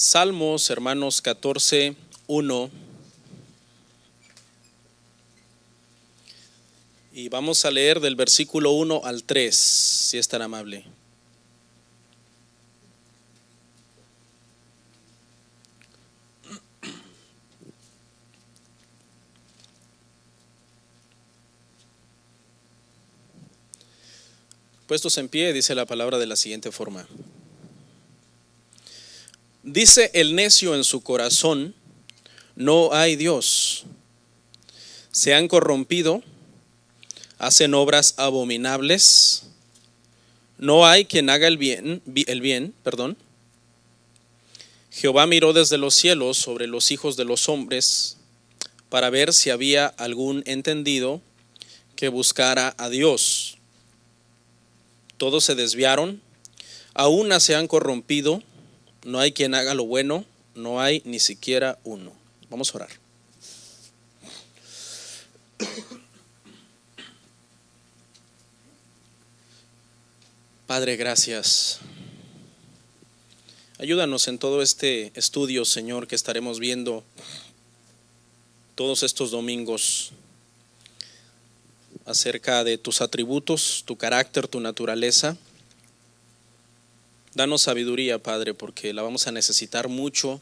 Salmos, hermanos, 14:1. Y vamos a leer del versículo 1 al 3, si es tan amable. Puestos en pie, dice la palabra de la siguiente forma. Dice el necio en su corazón: no hay Dios. Se han corrompido, hacen obras abominables. No hay quien haga el bien. Jehová miró desde los cielos sobre los hijos de los hombres para ver si había algún entendido que buscara a Dios. Todos se desviaron, a una se han corrompido. No hay quien haga lo bueno, no hay ni siquiera uno. Vamos a orar. Padre, gracias. Ayúdanos en todo este estudio, Señor, que estaremos viendo todos estos domingos acerca de tus atributos, tu carácter, tu naturaleza. Danos sabiduría, Padre, porque la vamos a necesitar mucho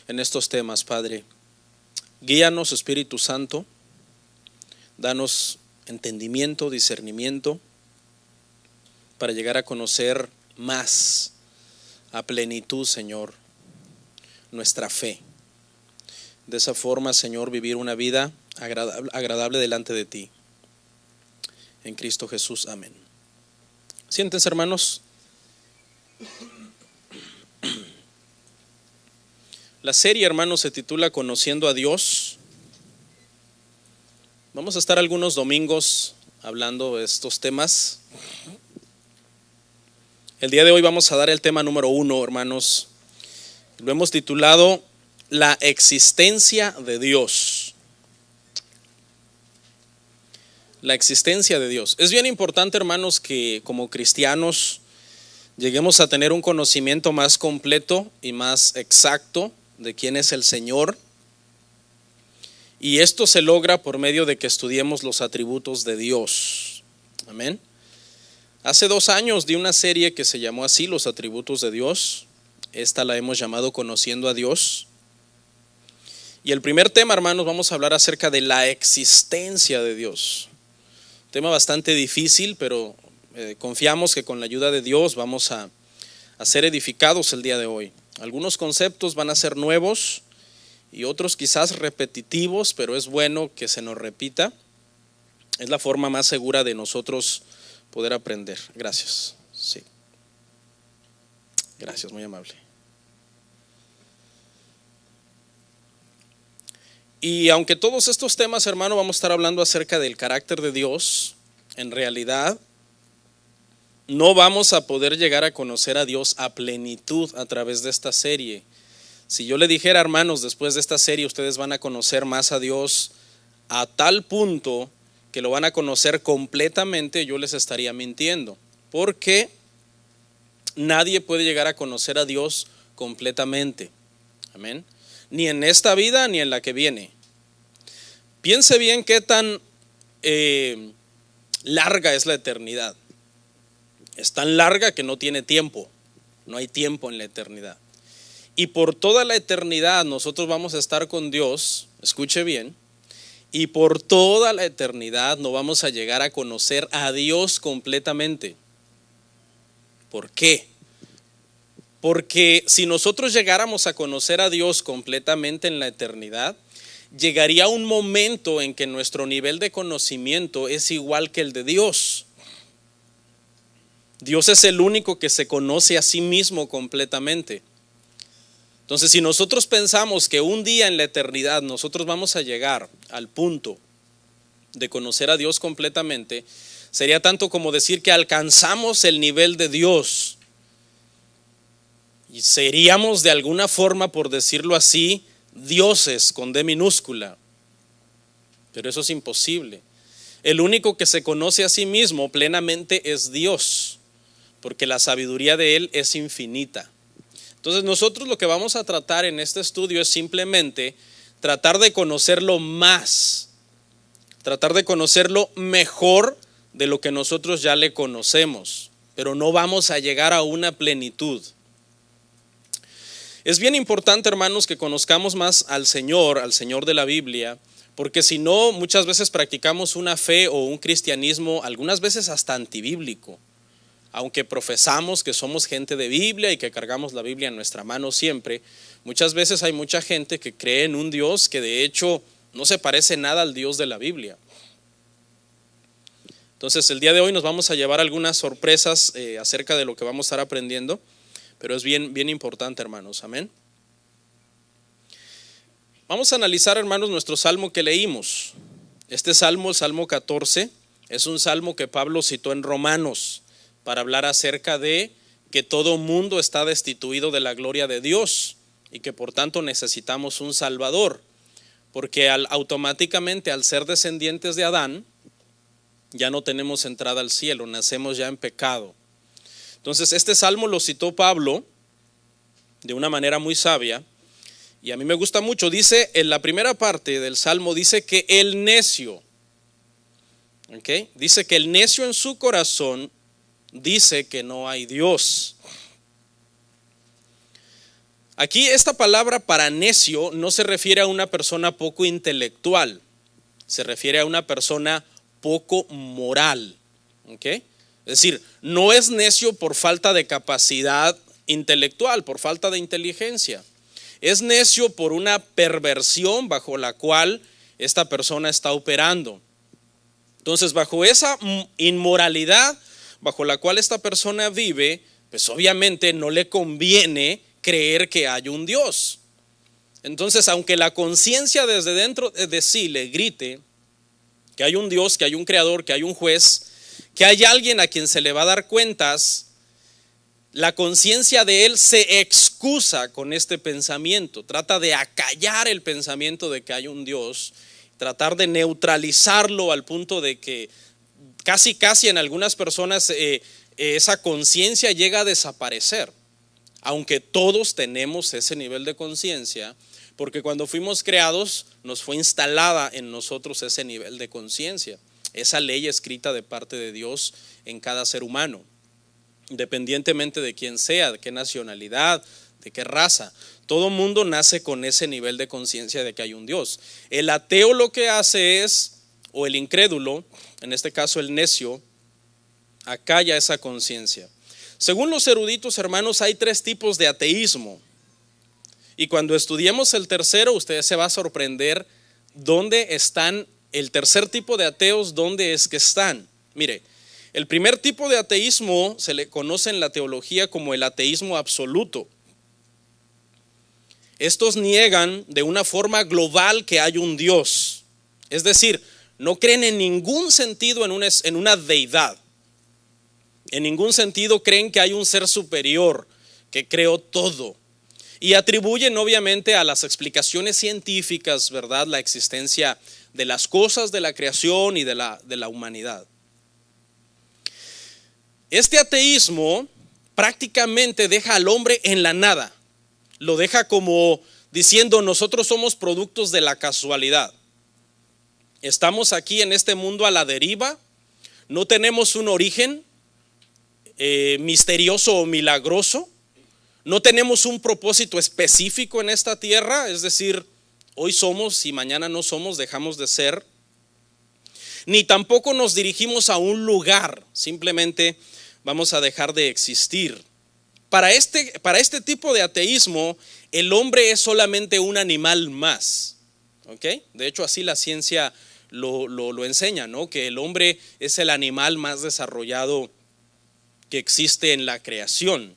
en estos temas, Padre. Guíanos, Espíritu Santo. Danos entendimiento, discernimiento, para llegar a conocer más a plenitud, Señor, nuestra fe. De esa forma, Señor, vivir una vida agradable delante de ti. En Cristo Jesús, amén. Siéntense, hermanos. La serie, hermanos, se titula Conociendo a Dios. Vamos a estar algunos domingos hablando de estos temas. El día de hoy vamos a dar el tema número 1, hermanos. Lo hemos titulado La existencia de Dios. La existencia de Dios. Es bien importante, hermanos, que como cristianos lleguemos a tener un conocimiento más completo y más exacto de quién es el Señor. Y esto se logra por medio de que estudiemos los atributos de Dios. Amén. Hace 2 años di una serie que se llamó así, Los atributos de Dios. Esta la hemos llamado Conociendo a Dios. Y el primer tema, hermanos, vamos a hablar acerca de la existencia de Dios. Tema bastante difícil, pero confiamos que con la ayuda de Dios vamos a ser edificados el día de hoy. Algunos conceptos van a ser nuevos y otros quizás repetitivos, pero es bueno que se nos repita. Es la forma más segura de nosotros poder aprender. Gracias. Sí. Gracias, muy amable. Y aunque todos estos temas, hermano, vamos a estar hablando acerca del carácter de Dios, en realidad no vamos a poder llegar a conocer a Dios a plenitud a través de esta serie. Si yo le dijera, hermanos, después de esta serie ustedes van a conocer más a Dios a tal punto que lo van a conocer completamente, yo les estaría mintiendo, porque nadie puede llegar a conocer a Dios completamente. Amén. Ni en esta vida ni en la que viene. Piense bien qué tan larga es la eternidad. Es tan larga que no tiene tiempo. No hay tiempo en la eternidad. Y por toda la eternidad nosotros vamos a estar con Dios. Escuche bien. Y por toda la eternidad no vamos a llegar a conocer a Dios completamente. ¿Por qué? Porque si nosotros llegáramos a conocer a Dios completamente en la eternidad, llegaría un momento en que nuestro nivel de conocimiento es igual que el de Dios. Dios es el único que se conoce a sí mismo completamente. Entonces, si nosotros pensamos que un día en la eternidad nosotros vamos a llegar al punto de conocer a Dios completamente, sería tanto como decir que alcanzamos el nivel de Dios. Y seríamos de alguna forma, por decirlo así, dioses con D minúscula. Pero eso es imposible. El único que se conoce a sí mismo plenamente es Dios, porque la sabiduría de Él es infinita. Entonces nosotros lo que vamos a tratar en este estudio es simplemente tratar de conocerlo más, tratar de conocerlo mejor de lo que nosotros ya le conocemos, pero no vamos a llegar a una plenitud. Es bien importante, hermanos, que conozcamos más al Señor de la Biblia, porque si no, muchas veces practicamos una fe o un cristianismo, algunas veces hasta antibíblico. Aunque profesamos que somos gente de Biblia y que cargamos la Biblia en nuestra mano siempre, muchas veces hay mucha gente que cree en un Dios que de hecho no se parece nada al Dios de la Biblia. Entonces el día de hoy nos vamos a llevar algunas sorpresas acerca de lo que vamos a estar aprendiendo, pero es bien importante, hermanos, amén. Vamos a analizar, hermanos, nuestro salmo que leímos. Este salmo, el Salmo 14, es un salmo que Pablo citó en Romanos, para hablar acerca de que todo mundo está destituido de la gloria de Dios y que por tanto necesitamos un Salvador, porque automáticamente al ser descendientes de Adán ya no tenemos entrada al cielo, nacemos ya en pecado. Entonces este salmo lo citó Pablo de una manera muy sabia y a mí me gusta mucho. Dice en la primera parte del salmo, dice que el necio, dice que el necio en su corazón dice que no hay Dios. Aquí esta palabra para necio no se refiere a una persona poco intelectual, se refiere a una persona poco moral. Es decir, no es necio por falta de capacidad intelectual, por falta de inteligencia. Es necio por una perversión bajo la cual esta persona está operando. Entonces, bajo esa inmoralidad bajo la cual esta persona vive, pues obviamente no le conviene creer que hay un Dios. Entonces, aunque la conciencia desde dentro de sí le grite que hay un Dios, que hay un creador, que hay un juez, que hay alguien a quien se le va a dar cuentas, la conciencia de él se excusa con este pensamiento, trata de acallar el pensamiento de que hay un Dios, tratar de neutralizarlo al punto de que casi en algunas personas esa conciencia llega a desaparecer, aunque todos tenemos ese nivel de conciencia, porque cuando fuimos creados nos fue instalada en nosotros ese nivel de conciencia, esa ley escrita de parte de Dios en cada ser humano, independientemente de quién sea, de qué nacionalidad, de qué raza. Todo mundo nace con ese nivel de conciencia de que hay un Dios. El ateo lo que hace es, o el incrédulo, en este caso el necio, acalla esa conciencia. Según los eruditos, hermanos, hay 3 tipos de ateísmo. Y cuando estudiemos el tercero, usted se va a sorprender dónde están el tercer tipo de ateos, dónde es que están. Mire, el primer tipo de ateísmo se le conoce en la teología como el ateísmo absoluto. Estos niegan de una forma global que hay un Dios. Es decir, no creen en ningún sentido en una deidad. En ningún sentido creen que hay un ser superior que creó todo. Y atribuyen obviamente a las explicaciones científicas, ¿verdad?, la existencia de las cosas de la creación y de la humanidad. Este ateísmo prácticamente deja al hombre en la nada. Lo deja como diciendo: nosotros somos productos de la casualidad. Estamos aquí en este mundo a la deriva, no tenemos un origen misterioso o milagroso, no tenemos un propósito específico en esta tierra, es decir, hoy somos y mañana no somos, dejamos de ser, ni tampoco nos dirigimos a un lugar, simplemente vamos a dejar de existir. Para este tipo de ateísmo, el hombre es solamente un animal más. De hecho, así la ciencia lo enseña, ¿no? Que el hombre es el animal más desarrollado que existe en la creación.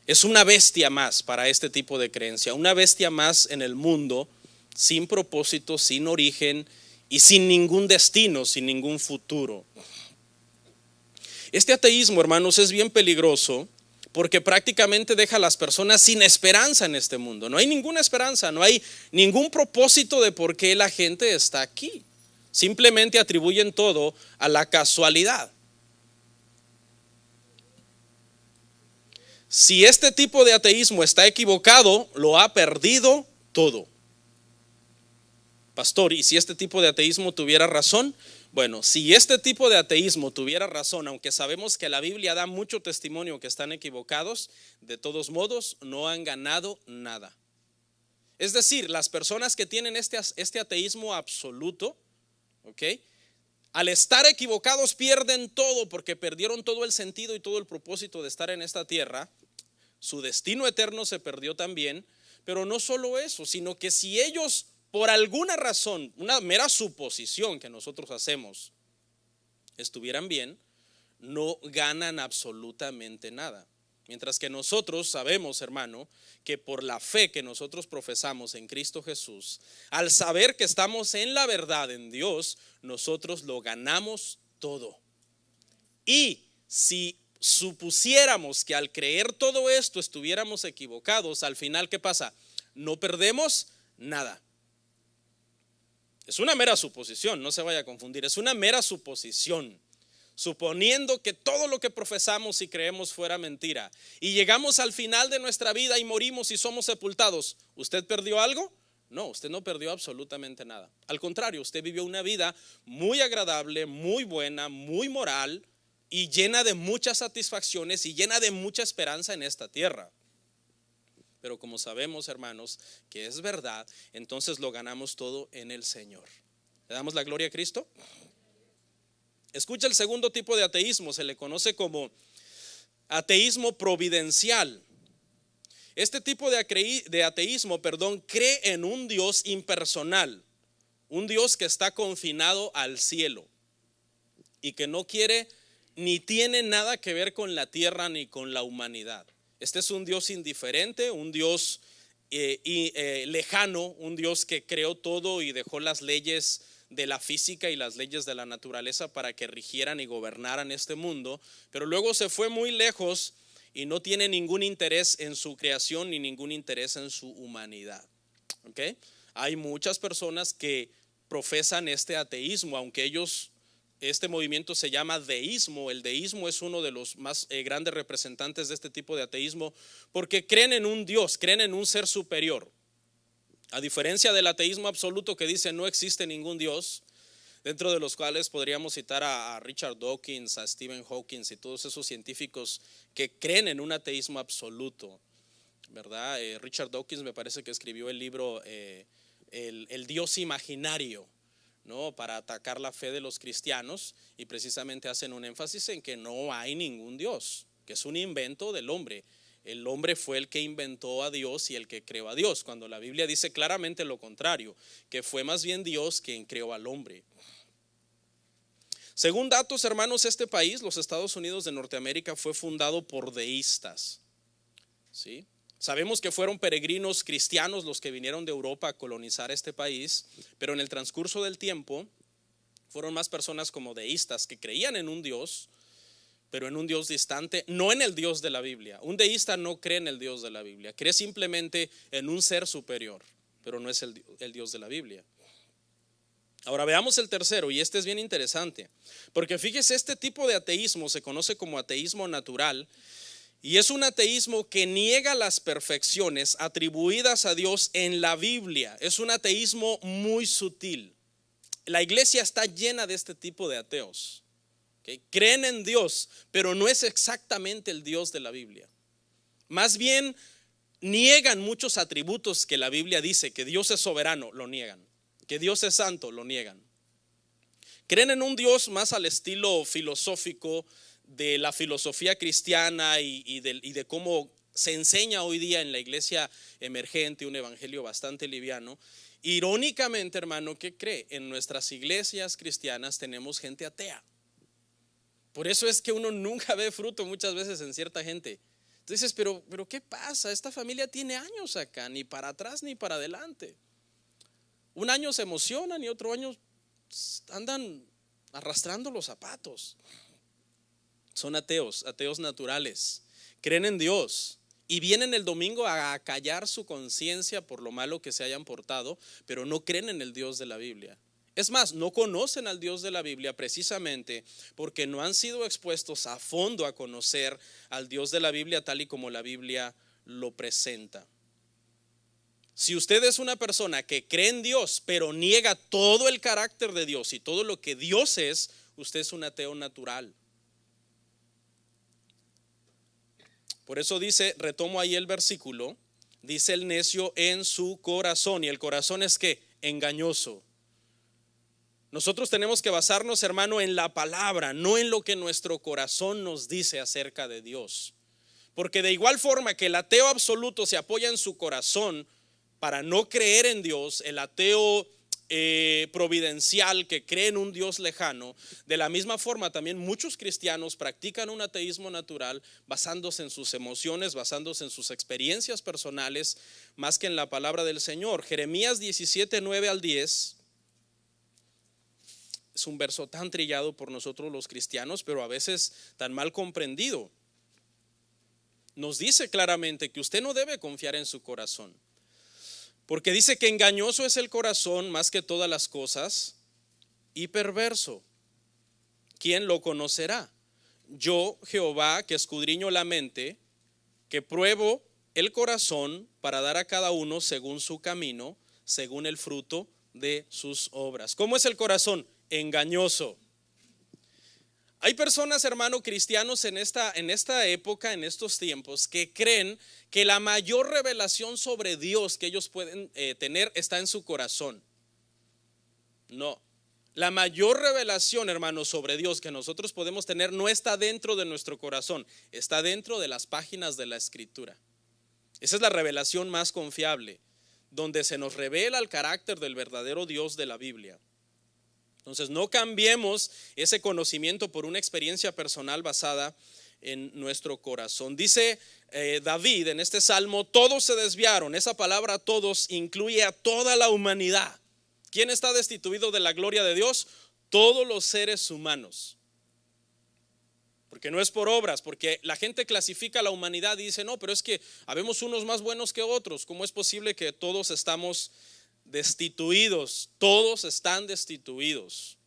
Es una bestia más para este tipo de creencia, una bestia más en el mundo, sin propósito, sin origen y sin ningún destino, sin ningún futuro. Este ateísmo, hermanos, es bien peligroso porque prácticamente deja a las personas sin esperanza en este mundo. No hay ninguna esperanza, no hay ningún propósito de por qué la gente está aquí. Simplemente atribuyen todo a la casualidad. Si este tipo de ateísmo está equivocado, lo ha perdido todo. Pastor, ¿y si este tipo de ateísmo tuviera razón? Bueno, si este tipo de ateísmo tuviera razón, aunque sabemos que la Biblia da mucho testimonio que están equivocados, de todos modos no han ganado nada. Es decir, las personas que tienen este ateísmo absoluto, ¿ok?, al estar equivocados pierden todo, porque perdieron todo el sentido y todo el propósito de estar en esta tierra. Su destino eterno se perdió también. Pero no solo eso, sino que si ellos por alguna razón, una mera suposición que nosotros hacemos, estuvieran bien, no ganan absolutamente nada. Mientras que nosotros sabemos, hermano, que por la fe que nosotros profesamos en Cristo Jesús, al saber que estamos en la verdad en Dios, nosotros lo ganamos todo. Y si supusiéramos que al creer todo esto estuviéramos equivocados, al final, ¿qué pasa? No perdemos nada. Es una mera suposición, no se vaya a confundir, es una mera suposición. Suponiendo que todo lo que profesamos y creemos fuera mentira, y llegamos al final de nuestra vida y morimos y somos sepultados, ¿usted perdió algo? No, usted no perdió absolutamente nada. Al contrario, usted vivió una vida muy agradable, muy buena, muy moral y llena de muchas satisfacciones y llena de mucha esperanza en esta tierra. Pero como sabemos, hermanos, que es verdad, entonces lo ganamos todo en el Señor. ¿Le damos la gloria a Cristo? Escucha, el segundo tipo de ateísmo se le conoce como ateísmo providencial. Este tipo de ateísmo, cree en un Dios impersonal, un Dios que está confinado al cielo y que no quiere ni tiene nada que ver con la tierra ni con la humanidad. Este es un Dios indiferente, un Dios lejano, un Dios que creó todo y dejó las leyes de la física y las leyes de la naturaleza para que rigieran y gobernaran este mundo, pero luego se fue muy lejos y no tiene ningún interés en su creación ni ningún interés en su humanidad. ¿Okay? Hay muchas personas que profesan este ateísmo, aunque este movimiento se llama deísmo. El deísmo es uno de los más grandes representantes de este tipo de ateísmo, porque creen en un Dios, creen en un ser superior. A diferencia del ateísmo absoluto que dice no existe ningún Dios, dentro de los cuales podríamos citar a Richard Dawkins, a Stephen Hawking y todos esos científicos que creen en un ateísmo absoluto, ¿verdad? Richard Dawkins me parece que escribió el libro el Dios imaginario, ¿no?, para atacar la fe de los cristianos, y precisamente hacen un énfasis en que no hay ningún Dios, que es un invento del hombre. El hombre fue el que inventó a Dios y el que creó a Dios, cuando la Biblia dice claramente lo contrario, que fue más bien Dios quien creó al hombre. Según datos, hermanos, este país, los Estados Unidos de Norteamérica, fue fundado por deístas, ¿sí? Sabemos que fueron peregrinos cristianos los que vinieron de Europa a colonizar este país, pero en el transcurso del tiempo fueron más personas como deístas que creían en un Dios, pero en un Dios distante, no en el Dios de la Biblia. Un deísta no cree en el Dios de la Biblia, cree simplemente en un ser superior, pero no es el Dios de la Biblia. Ahora veamos el tercero, y este es bien interesante, porque fíjese, este tipo de ateísmo se conoce como ateísmo natural, y es un ateísmo que niega las perfecciones atribuidas a Dios en la Biblia. Es un ateísmo muy sutil. La iglesia está llena de este tipo de ateos. ¿Okay? Creen en Dios, pero no es exactamente el Dios de la Biblia. Más bien niegan muchos atributos que la Biblia dice. Que Dios es soberano, lo niegan. Que Dios es santo, lo niegan. Creen en un Dios más al estilo filosófico de la filosofía cristiana y de cómo se enseña hoy día en la iglesia emergente, un evangelio bastante liviano. Irónicamente, hermano, ¿qué cree? En nuestras iglesias cristianas tenemos gente atea. Por eso es que uno nunca ve fruto muchas veces en cierta gente. Entonces, pero ¿qué pasa? Esta familia tiene años acá, ni para atrás ni para adelante. Un año se emocionan y otro año andan arrastrando los zapatos. Son ateos naturales. Creen en Dios y vienen el domingo a callar su conciencia por lo malo que se hayan portado, pero no creen en el Dios de la Biblia. Es más, no conocen al Dios de la Biblia precisamente porque no han sido expuestos a fondo a conocer al Dios de la Biblia tal y como la Biblia lo presenta. Si usted es una persona que cree en Dios, pero niega todo el carácter de Dios y todo lo que Dios es, usted es un ateo natural. Por eso dice, retomo ahí el versículo, dice el necio en su corazón. ¿Y el corazón es qué? Engañoso. Nosotros tenemos que basarnos, hermano, en la palabra, no en lo que nuestro corazón nos dice acerca de Dios. Porque de igual forma que el ateo absoluto se apoya en su corazón para no creer en Dios, el ateo providencial que cree en un Dios lejano, de la misma forma también muchos cristianos practican un ateísmo natural basándose en sus emociones, basándose en sus experiencias personales, más que en la palabra del Señor. Jeremías 17, 9 al 10. Es un verso tan trillado por nosotros los cristianos, pero a veces tan mal comprendido. Nos dice claramente que usted no debe confiar en su corazón, porque dice que engañoso es el corazón más que todas las cosas y perverso. ¿Quién lo conocerá? Yo, Jehová, que escudriño la mente, que pruebo el corazón para dar a cada uno según su camino, según el fruto de sus obras. ¿Cómo es el corazón? Engañoso. Hay personas, hermano, cristianos en esta época, en estos tiempos, que creen que la mayor revelación sobre Dios que ellos pueden tener está en su corazón. No, la mayor revelación, hermano, sobre Dios que nosotros podemos tener no está dentro de nuestro corazón, está dentro de las páginas de la Escritura. Esa es la revelación más confiable, donde se nos revela el carácter del verdadero Dios de la Biblia. Entonces no cambiemos ese conocimiento por una experiencia personal basada en nuestro corazón. Dice David en este salmo, todos se desviaron. Esa palabra todos incluye a toda la humanidad. ¿Quién está destituido de la gloria de Dios? Todos los seres humanos. Porque no es por obras, porque la gente clasifica a la humanidad y dice, no, pero es que habemos unos más buenos que otros. ¿Cómo es posible que todos estamos destituidos? Todos están destituidos.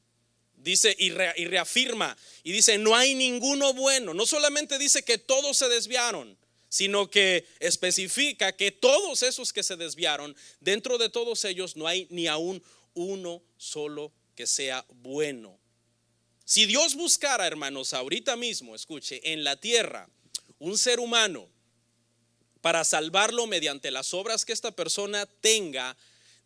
Dice y reafirma y dice, no hay ninguno bueno. No solamente dice que todos se desviaron, sino que especifica que todos esos que se desviaron, dentro de todos ellos no hay ni aún uno solo que sea bueno. Si Dios buscara, hermanos, ahorita mismo, escuche, en la tierra un ser humano para salvarlo mediante las obras que esta persona tenga,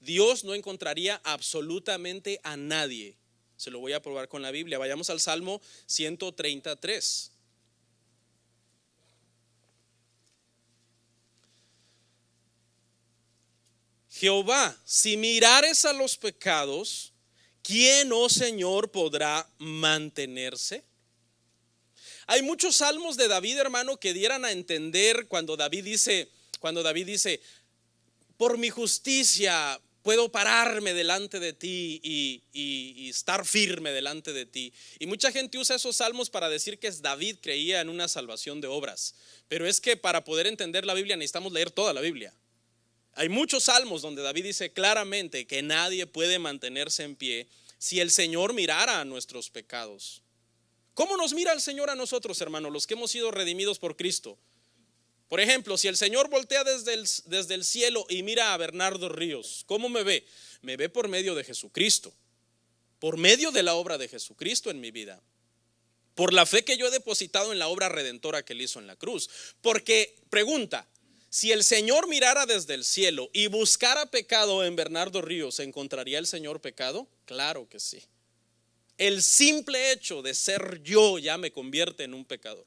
Dios no encontraría absolutamente a nadie. Se lo voy a probar con la Biblia. Vayamos al Salmo 133. Jehová, si mirares a los pecados, ¿quién, oh Señor, podrá mantenerse? Hay muchos salmos de David, hermano, que dieran a entender cuando David dice, por mi justicia puedo pararme delante de ti y estar firme delante de ti. Y mucha gente usa esos salmos para decir que David creía en una salvación de obras. Pero es que para poder entender la Biblia necesitamos leer toda la Biblia. Hay muchos salmos donde David dice claramente que nadie puede mantenerse en pie si el Señor mirara a nuestros pecados. ¿Cómo nos mira el Señor a nosotros, hermano, los que hemos sido redimidos por Cristo? Por ejemplo, si el Señor voltea desde el cielo y mira a Bernardo Ríos, ¿cómo me ve? Me ve por medio de Jesucristo, por medio de la obra de Jesucristo en mi vida, por la fe que yo he depositado en la obra redentora que Él hizo en la cruz. Porque, pregunta, si el Señor mirara desde el cielo y buscara pecado en Bernardo Ríos, ¿encontraría el Señor pecado? Claro que sí. El simple hecho de ser yo ya me convierte en un pecador.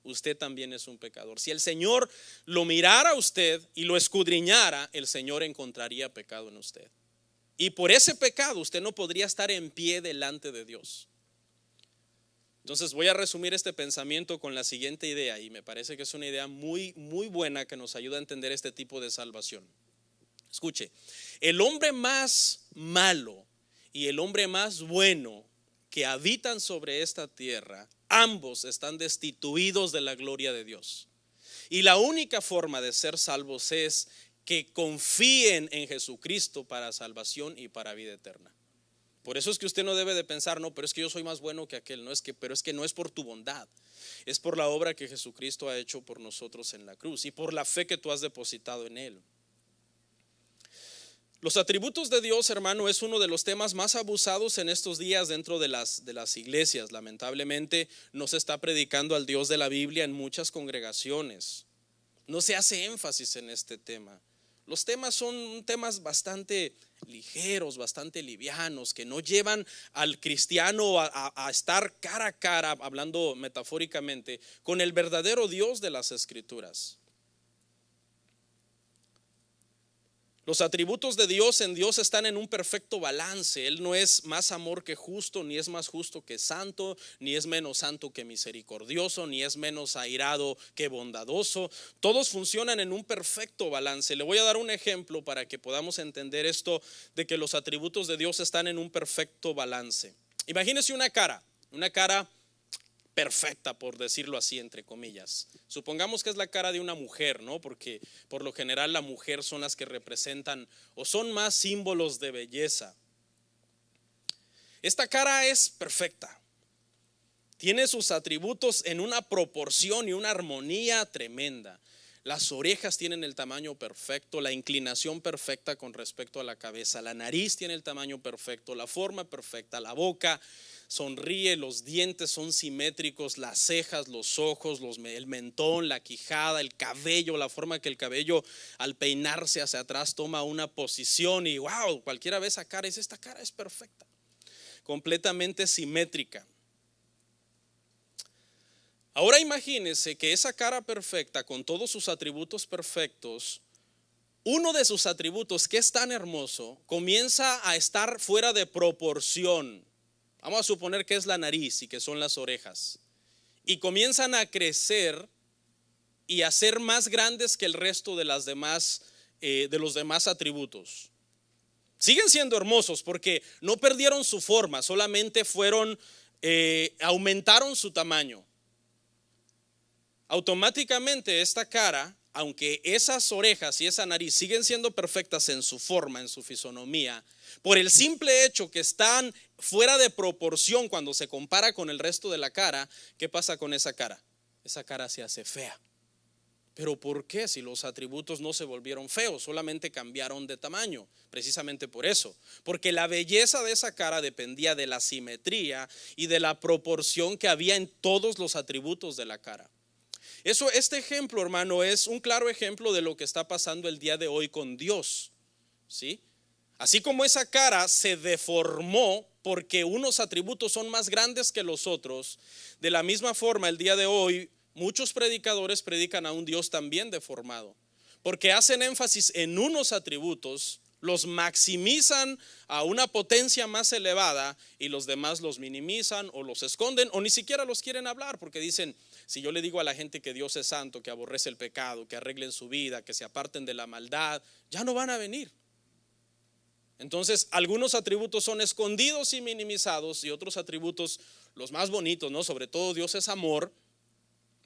Usted también es un pecador. Si el Señor lo mirara a usted y lo escudriñara, el Señor encontraría pecado en usted. Y por ese pecado usted no podría estar en pie delante de Dios. Entonces voy a resumir este pensamiento con la siguiente idea, y me parece que es una idea muy, muy buena que nos ayuda a entender este tipo de salvación. Escuche, el hombre más malo y el hombre más bueno que habitan sobre esta tierra, ambos están destituidos de la gloria de Dios. Y la única forma de ser salvos es que confíen en Jesucristo para salvación y para vida eterna. Por eso es que usted no debe de pensar, no, pero es que yo soy más bueno que aquel. No es que, pero es que no es por tu bondad, es por la obra que Jesucristo ha hecho por nosotros en la cruz y por la fe que tú has depositado en Él. Los atributos de Dios, hermano, es uno de los temas más abusados en estos días dentro de las iglesias. Lamentablemente no se está predicando al Dios de la Biblia en muchas congregaciones. No se hace énfasis en este tema. Los temas son temas bastante ligeros, bastante livianos, que no llevan al cristiano a estar cara a cara, hablando metafóricamente, con el verdadero Dios de las Escrituras. Los atributos de Dios en Dios están en un perfecto balance. Él no es más amor que justo, ni es más justo que santo, ni es menos santo que misericordioso, ni es menos airado que bondadoso. Todos funcionan en un perfecto balance. Le voy a dar un ejemplo para que podamos entender esto de que los atributos de Dios están en un perfecto balance. Imagínese una cara perfecta, por decirlo así, entre comillas. Supongamos que es la cara de una mujer, ¿no? Porque por lo general la mujer son las que representan o son más símbolos de belleza. Esta cara es perfecta. Tiene sus atributos en una proporción y una armonía tremenda. Las orejas tienen el tamaño perfecto, la inclinación perfecta con respecto a la cabeza, la nariz tiene el tamaño perfecto, la forma perfecta, la boca sonríe, los dientes son simétricos, las cejas, los ojos, el mentón, la quijada, el cabello, la forma que el cabello al peinarse hacia atrás toma una posición y wow, cualquiera ve esa cara y dice, esta cara es perfecta, completamente simétrica. Ahora imagínese que esa cara perfecta con todos sus atributos perfectos, uno de sus atributos que es tan hermoso comienza a estar fuera de proporción. Vamos a suponer que es la nariz y que son las orejas. Y comienzan a crecer y a ser más grandes que el resto de los demás atributos. Siguen siendo hermosos porque no perdieron su forma, solamente aumentaron su tamaño. Automáticamente esta cara, aunque esas orejas y esa nariz siguen siendo perfectas en su forma, en su fisonomía, por el simple hecho que están fuera de proporción cuando se compara con el resto de la cara, ¿qué pasa con esa cara? Esa cara se hace fea. ¿Pero por qué? Si los atributos no se volvieron feos, solamente cambiaron de tamaño. Precisamente por eso, porque la belleza de esa cara dependía de la simetría y de la proporción que había en todos los atributos de la cara. Este ejemplo, hermano, es un claro ejemplo de lo que está pasando el día de hoy con Dios, ¿sí? Así como esa cara se deformó porque unos atributos son más grandes que los otros, de la misma forma el día de hoy muchos predicadores predican a un Dios también deformado, porque hacen énfasis en unos atributos, los maximizan a una potencia más elevada y los demás los minimizan o los esconden o ni siquiera los quieren hablar porque dicen, si yo le digo a la gente que Dios es santo, que aborrece el pecado, que arreglen su vida, que se aparten de la maldad, ya no van a venir. Entonces algunos atributos son escondidos y minimizados y otros atributos, los más bonitos, ¿no? Sobre todo Dios es amor,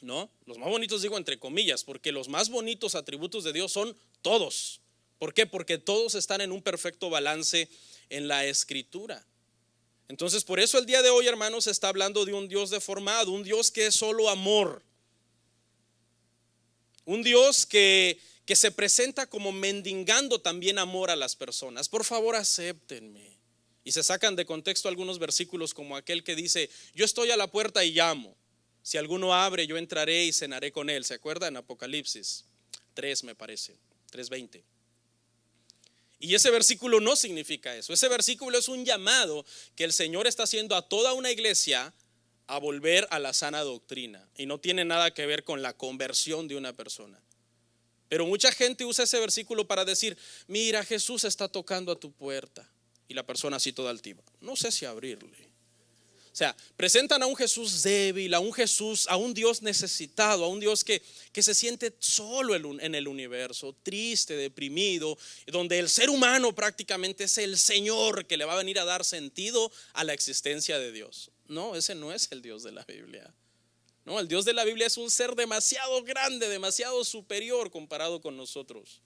¿no? Los más bonitos digo entre comillas, porque los más bonitos atributos de Dios son todos. ¿Por qué? Porque todos están en un perfecto balance en la Escritura. Entonces por eso el día de hoy, hermanos, se está hablando de un Dios deformado, un Dios que es solo amor, un Dios que se presenta como mendigando también amor a las personas. Por favor, acéptenme. Y se sacan de contexto algunos versículos como aquel que dice, yo estoy a la puerta y llamo. Si alguno abre, yo entraré y cenaré con él. ¿Se acuerdan? Apocalipsis 3 me parece, 3:20. Y ese versículo no significa eso. Ese versículo es un llamado que el Señor está haciendo a toda una iglesia a volver a la sana doctrina. Y no tiene nada que ver con la conversión de una persona. Pero mucha gente usa ese versículo para decir, mira, Jesús está tocando a tu puerta. Y la persona así toda altiva, no sé si abrirle. O sea, presentan a un Jesús débil, a un Dios necesitado, a un Dios que se siente solo en el universo, triste, deprimido, donde el ser humano prácticamente es el Señor que le va a venir a dar sentido a la existencia de Dios. No, ese no es el Dios de la Biblia. No, el Dios de la Biblia es un ser demasiado grande, demasiado superior comparado con nosotros.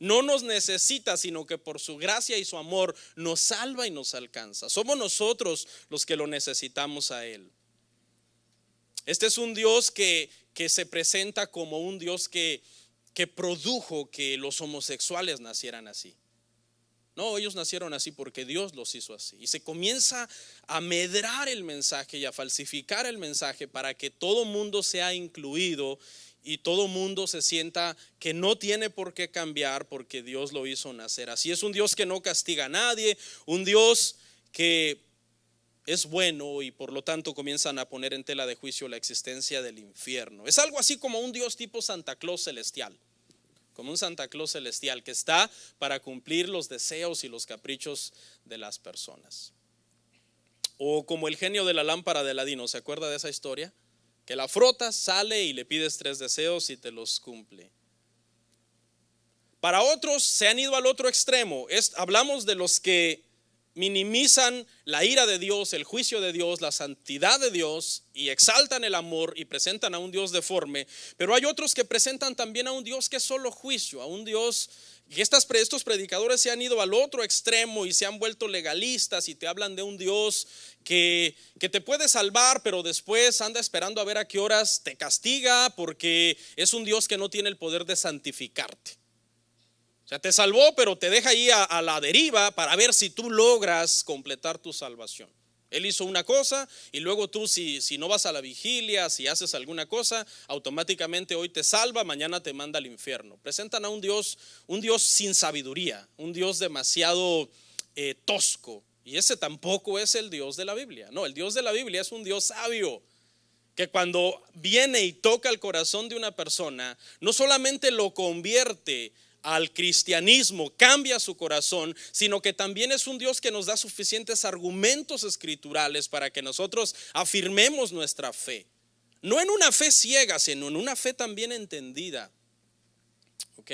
No nos necesita, sino que por su gracia y su amor nos salva y nos alcanza. Somos nosotros los que lo necesitamos a Él. Este es un Dios que se presenta como un Dios que produjo que los homosexuales nacieran así. No, ellos nacieron así porque Dios los hizo así. Y se comienza a medrar el mensaje y a falsificar el mensaje para que todo mundo sea incluido y todo mundo se sienta que no tiene por qué cambiar porque Dios lo hizo nacer así. Es un Dios que no castiga a nadie, un Dios que es bueno, y por lo tanto comienzan a poner en tela de juicio la existencia del infierno. Es algo así como un Dios tipo Santa Claus celestial, como un Santa Claus celestial que está para cumplir los deseos y los caprichos de las personas. O como el genio de la lámpara de Aladino, ¿se acuerda de esa historia? Que la frotas, sale y le pides 3 deseos y te los cumple. Para otros se han ido al otro extremo. Hablamos de los que minimizan la ira de Dios, el juicio de Dios, la santidad de Dios, y exaltan el amor y presentan a un Dios deforme. Pero hay otros que presentan también a un Dios que es solo juicio, a un Dios. Y estos predicadores se han ido al otro extremo y se han vuelto legalistas y te hablan de un Dios que te puede salvar, pero después anda esperando a ver a qué horas te castiga, porque es un Dios que no tiene el poder de santificarte. O sea, te salvó, pero te deja ahí a la deriva para ver si tú logras completar tu salvación. Él hizo una cosa y luego tú si no vas a la vigilia, si haces alguna cosa, automáticamente hoy te salva, mañana te manda al infierno. Presentan a un Dios sin sabiduría, un Dios demasiado tosco. Y ese tampoco es el Dios de la Biblia. No, el Dios de la Biblia es un Dios sabio, que cuando viene y toca el corazón de una persona, no solamente lo convierte al cristianismo, cambia su corazón, sino que también es un Dios que nos da suficientes argumentos escriturales para que nosotros afirmemos nuestra fe. No en una fe ciega, sino en una fe también entendida. ¿Ok?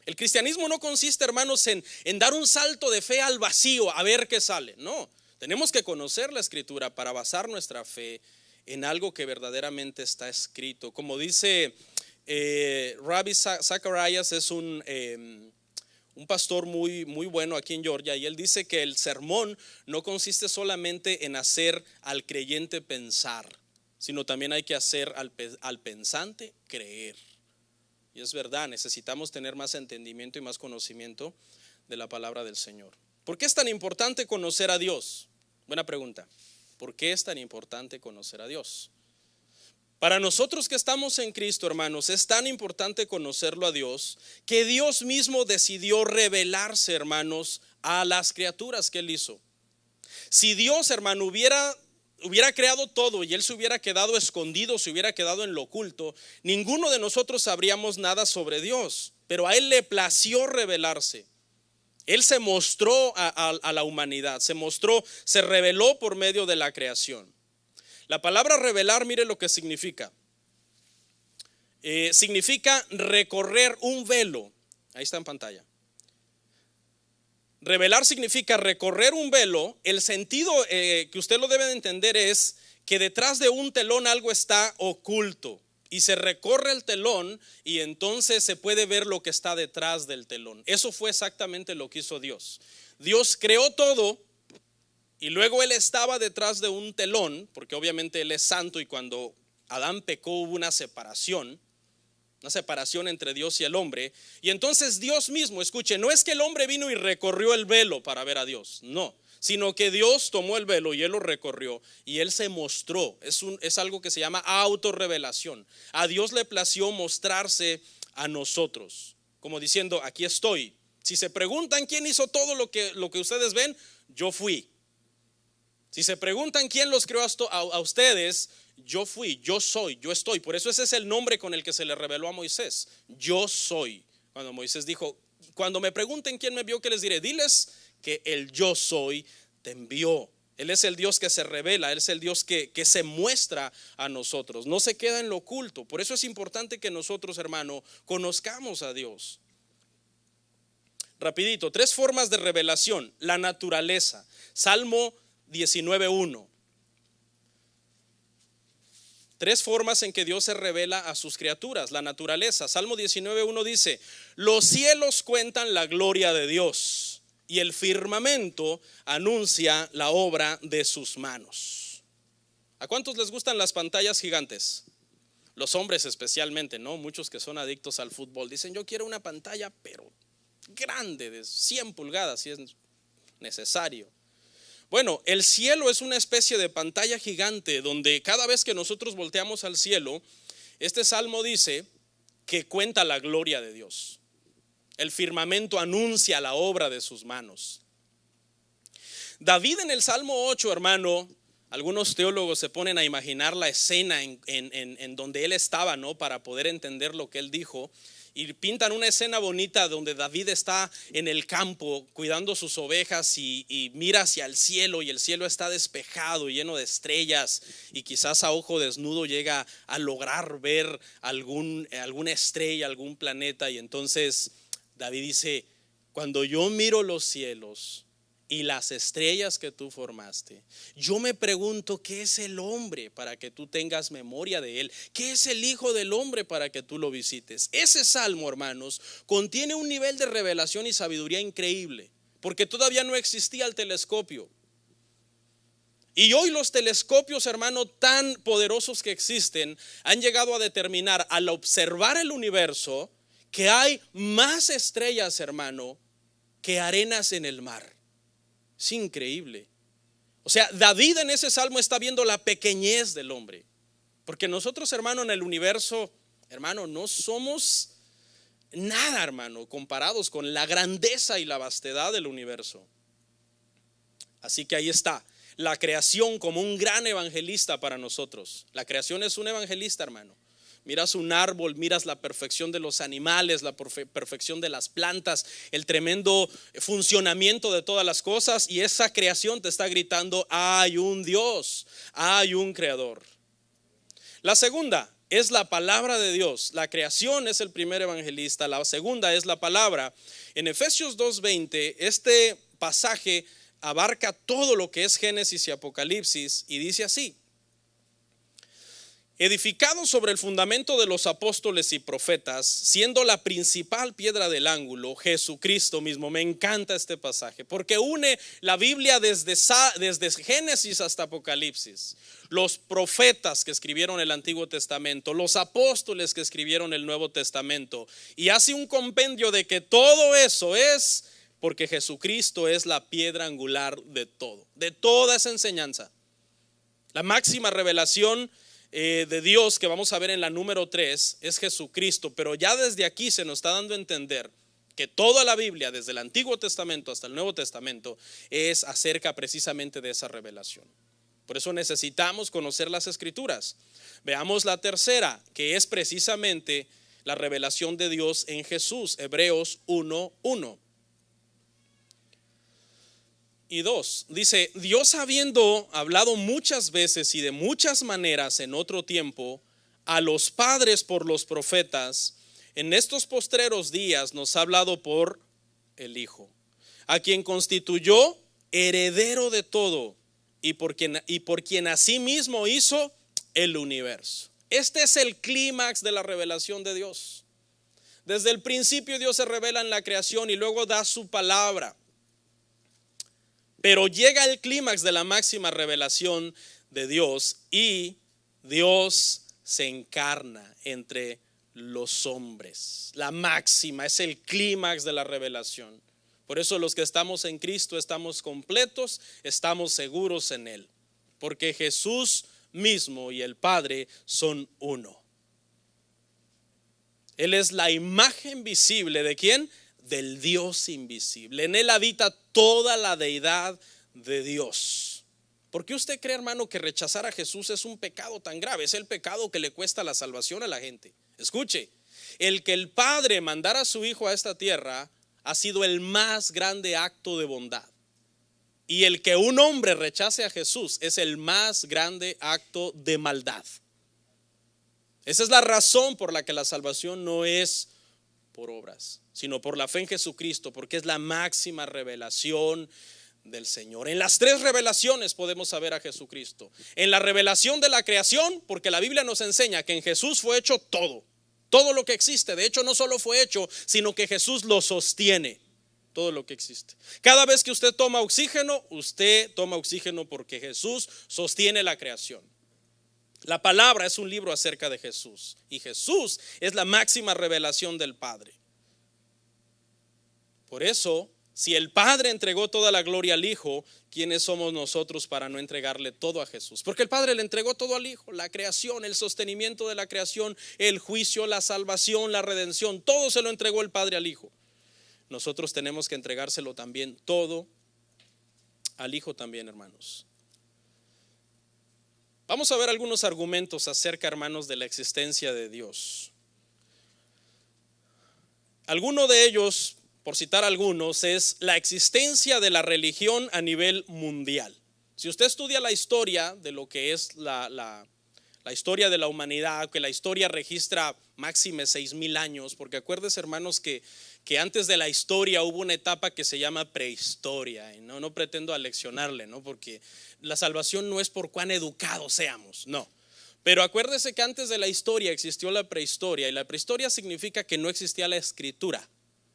El cristianismo no consiste, hermanos, en dar un salto de fe al vacío a ver qué sale. No, tenemos que conocer la escritura para basar nuestra fe en algo que verdaderamente está escrito. Como dice Rabbi Zacharias, es un pastor muy bueno aquí en Georgia, y él dice que el sermón no consiste solamente en hacer al creyente pensar, sino también hay que hacer al pensante creer. Y es verdad, necesitamos tener más entendimiento y más conocimiento de la palabra del Señor. ¿Por qué es tan importante conocer a Dios? Buena pregunta. ¿Por qué es tan importante conocer a Dios? Para nosotros que estamos en Cristo, hermanos, es tan importante conocerlo a Dios que Dios mismo decidió revelarse, hermanos, a las criaturas que Él hizo. Si Dios, hermano, hubiera creado todo y Él se hubiera quedado escondido, se hubiera quedado en lo oculto, ninguno de nosotros sabríamos nada sobre Dios. Pero a Él le plació revelarse. Él se mostró a la humanidad, se reveló por medio de la creación. La palabra revelar, mire lo que significa. Significa recorrer un velo. Ahí está en pantalla. Revelar significa recorrer un velo. El sentido que usted lo debe de entender es que detrás de un telón algo está oculto. Y se recorre el telón y entonces se puede ver lo que está detrás del telón. Eso fue exactamente lo que hizo Dios. Dios creó todo. Y luego Él estaba detrás de un telón, porque obviamente Él es santo, y cuando Adán pecó hubo una separación entre Dios y el hombre. Y entonces Dios mismo, escuche, no es que el hombre vino y recorrió el velo para ver a Dios, no, sino que Dios tomó el velo y Él lo recorrió y Él se mostró. Es algo que se llama autorrevelación. A Dios le plació mostrarse a nosotros, como diciendo, aquí estoy. Si se preguntan quién hizo todo lo que ustedes ven, yo fui. Si se preguntan quién los creó a ustedes, yo fui, yo soy, yo estoy. Por eso ese es el nombre con el que se le reveló a Moisés. Yo soy. Cuando Moisés dijo, cuando me pregunten quién me envió, ¿qué les diré? Diles que el yo soy te envió. Él es el Dios que se revela, Él es el Dios que se muestra a nosotros. No se queda en lo oculto. Por eso es importante que nosotros, hermano, conozcamos a Dios. Rapidito, 3 formas de revelación. La naturaleza. Salmo 19:1. Tres formas en que Dios se revela a sus criaturas, la naturaleza. Salmo 19:1 dice: los cielos cuentan la gloria de Dios y el firmamento anuncia la obra de sus manos. ¿A cuántos les gustan las pantallas gigantes? Los hombres especialmente, ¿no? Muchos que son adictos al fútbol dicen: yo quiero una pantalla pero grande, de 100 pulgadas si es necesario. Bueno, el cielo es una especie de pantalla gigante donde cada vez que nosotros volteamos al cielo, este salmo dice que cuenta la gloria de Dios. El firmamento anuncia la obra de sus manos. David en el Salmo 8, hermano, algunos teólogos se ponen a imaginar la escena en donde él estaba, ¿no? Para poder entender lo que él dijo. Y pintan una escena bonita donde David está en el campo cuidando sus ovejas y mira hacia el cielo, y el cielo está despejado, lleno de estrellas, y quizás a ojo desnudo llega a lograr ver alguna estrella, algún planeta. Y entonces David dice: cuando yo miro los cielos y las estrellas que tú formaste, yo me pregunto: ¿qué es el hombre para que tú tengas memoria de él? ¿Qué es el hijo del hombre para que tú lo visites? Ese salmo, hermanos, contiene un nivel de revelación y sabiduría increíble, porque todavía no existía el telescopio. Y hoy los telescopios, hermano, tan poderosos que existen, han llegado a determinar, al observar el universo, que hay más estrellas, hermano, que arenas en el mar. Es increíble. O sea, David en ese salmo está viendo la pequeñez del hombre, porque nosotros, hermano, en el universo, hermano, no somos nada, hermano, comparados con la grandeza y la vastedad del universo. Así que ahí está la creación como un gran evangelista para nosotros. La creación es un evangelista, hermano. Miras un árbol, miras la perfección de los animales, la perfección de las plantas, el tremendo funcionamiento de todas las cosas, y esa creación te está gritando: hay un Dios, hay un creador. La segunda es la palabra de Dios. La creación es el primer evangelista. La segunda es la palabra. En Efesios 2:20, este pasaje abarca todo lo que es Génesis y Apocalipsis, y dice así: edificado sobre el fundamento de los apóstoles y profetas, siendo la principal piedra del ángulo Jesucristo mismo. Me encanta este pasaje porque une la Biblia desde Génesis hasta Apocalipsis. Los profetas que escribieron el Antiguo Testamento, los apóstoles que escribieron el Nuevo Testamento, y hace un compendio de que todo eso es porque Jesucristo es la piedra angular de todo, de toda esa enseñanza. La máxima revelación de Dios que vamos a ver en la número 3 es Jesucristo, pero ya desde aquí se nos está dando a entender que toda la Biblia, desde el Antiguo Testamento hasta el Nuevo Testamento, es acerca precisamente de esa revelación. Por eso necesitamos conocer las Escrituras. Veamos la tercera, que es precisamente la revelación de Dios en Jesús, Hebreos 1:1 y 2. Dice: Dios, habiendo hablado muchas veces y de muchas maneras en otro tiempo a los padres por los profetas, en estos postreros días nos ha hablado por el Hijo, a quien constituyó heredero de todo y por quien asimismo hizo el universo. Este es el clímax de la revelación de Dios. Desde el principio Dios se revela en la creación y luego da su palabra. Pero llega el clímax de la máxima revelación de Dios, y Dios se encarna entre los hombres. La máxima, es el clímax de la revelación. Por eso los que estamos en Cristo estamos completos, estamos seguros en Él, porque Jesús mismo y el Padre son uno. Él es la imagen visible ¿de quién? Del Dios invisible. En Él habita toda la deidad de Dios. ¿Por qué usted cree, hermano, que rechazar a Jesús es un pecado tan grave? Es el pecado que le cuesta la salvación a la gente. Escuche, el que el Padre mandara a su Hijo a esta tierra ha sido el más grande acto de bondad. Y el que un hombre rechace a Jesús es el más grande acto de maldad. Esa es la razón por la que la salvación no es por obras, sino por la fe en Jesucristo, porque es la máxima revelación del Señor. En las tres revelaciones podemos saber a Jesucristo. En la revelación de la creación, porque la Biblia nos enseña que en Jesús fue hecho todo lo que existe. De hecho, no solo fue hecho, sino que Jesús lo sostiene, todo lo que existe. Cada vez que usted toma oxígeno porque Jesús sostiene la creación. La palabra es un libro acerca de Jesús, y Jesús es la máxima revelación del Padre. Por eso, si el Padre entregó toda la gloria al Hijo, ¿quiénes somos nosotros para no entregarle todo a Jesús? Porque el Padre le entregó todo al Hijo: la creación, el sostenimiento de la creación, el juicio, la salvación, la redención, todo se lo entregó el Padre al Hijo. Nosotros tenemos que entregárselo también todo al Hijo también, hermanos. Vamos a ver algunos argumentos acerca, hermanos, de la existencia de Dios. Alguno de ellos, por citar algunos, es la existencia de la religión a nivel mundial. Si usted estudia la historia de lo que es la historia de la humanidad, que la historia registra máxime 6,000 años, porque acuérdense, hermanos, que antes de la historia hubo una etapa que se llama prehistoria, y no pretendo aleccionarle, ¿no? Porque la salvación no es por cuán educados seamos, no. Pero acuérdese que antes de la historia existió la prehistoria, y la prehistoria significa que no existía la escritura.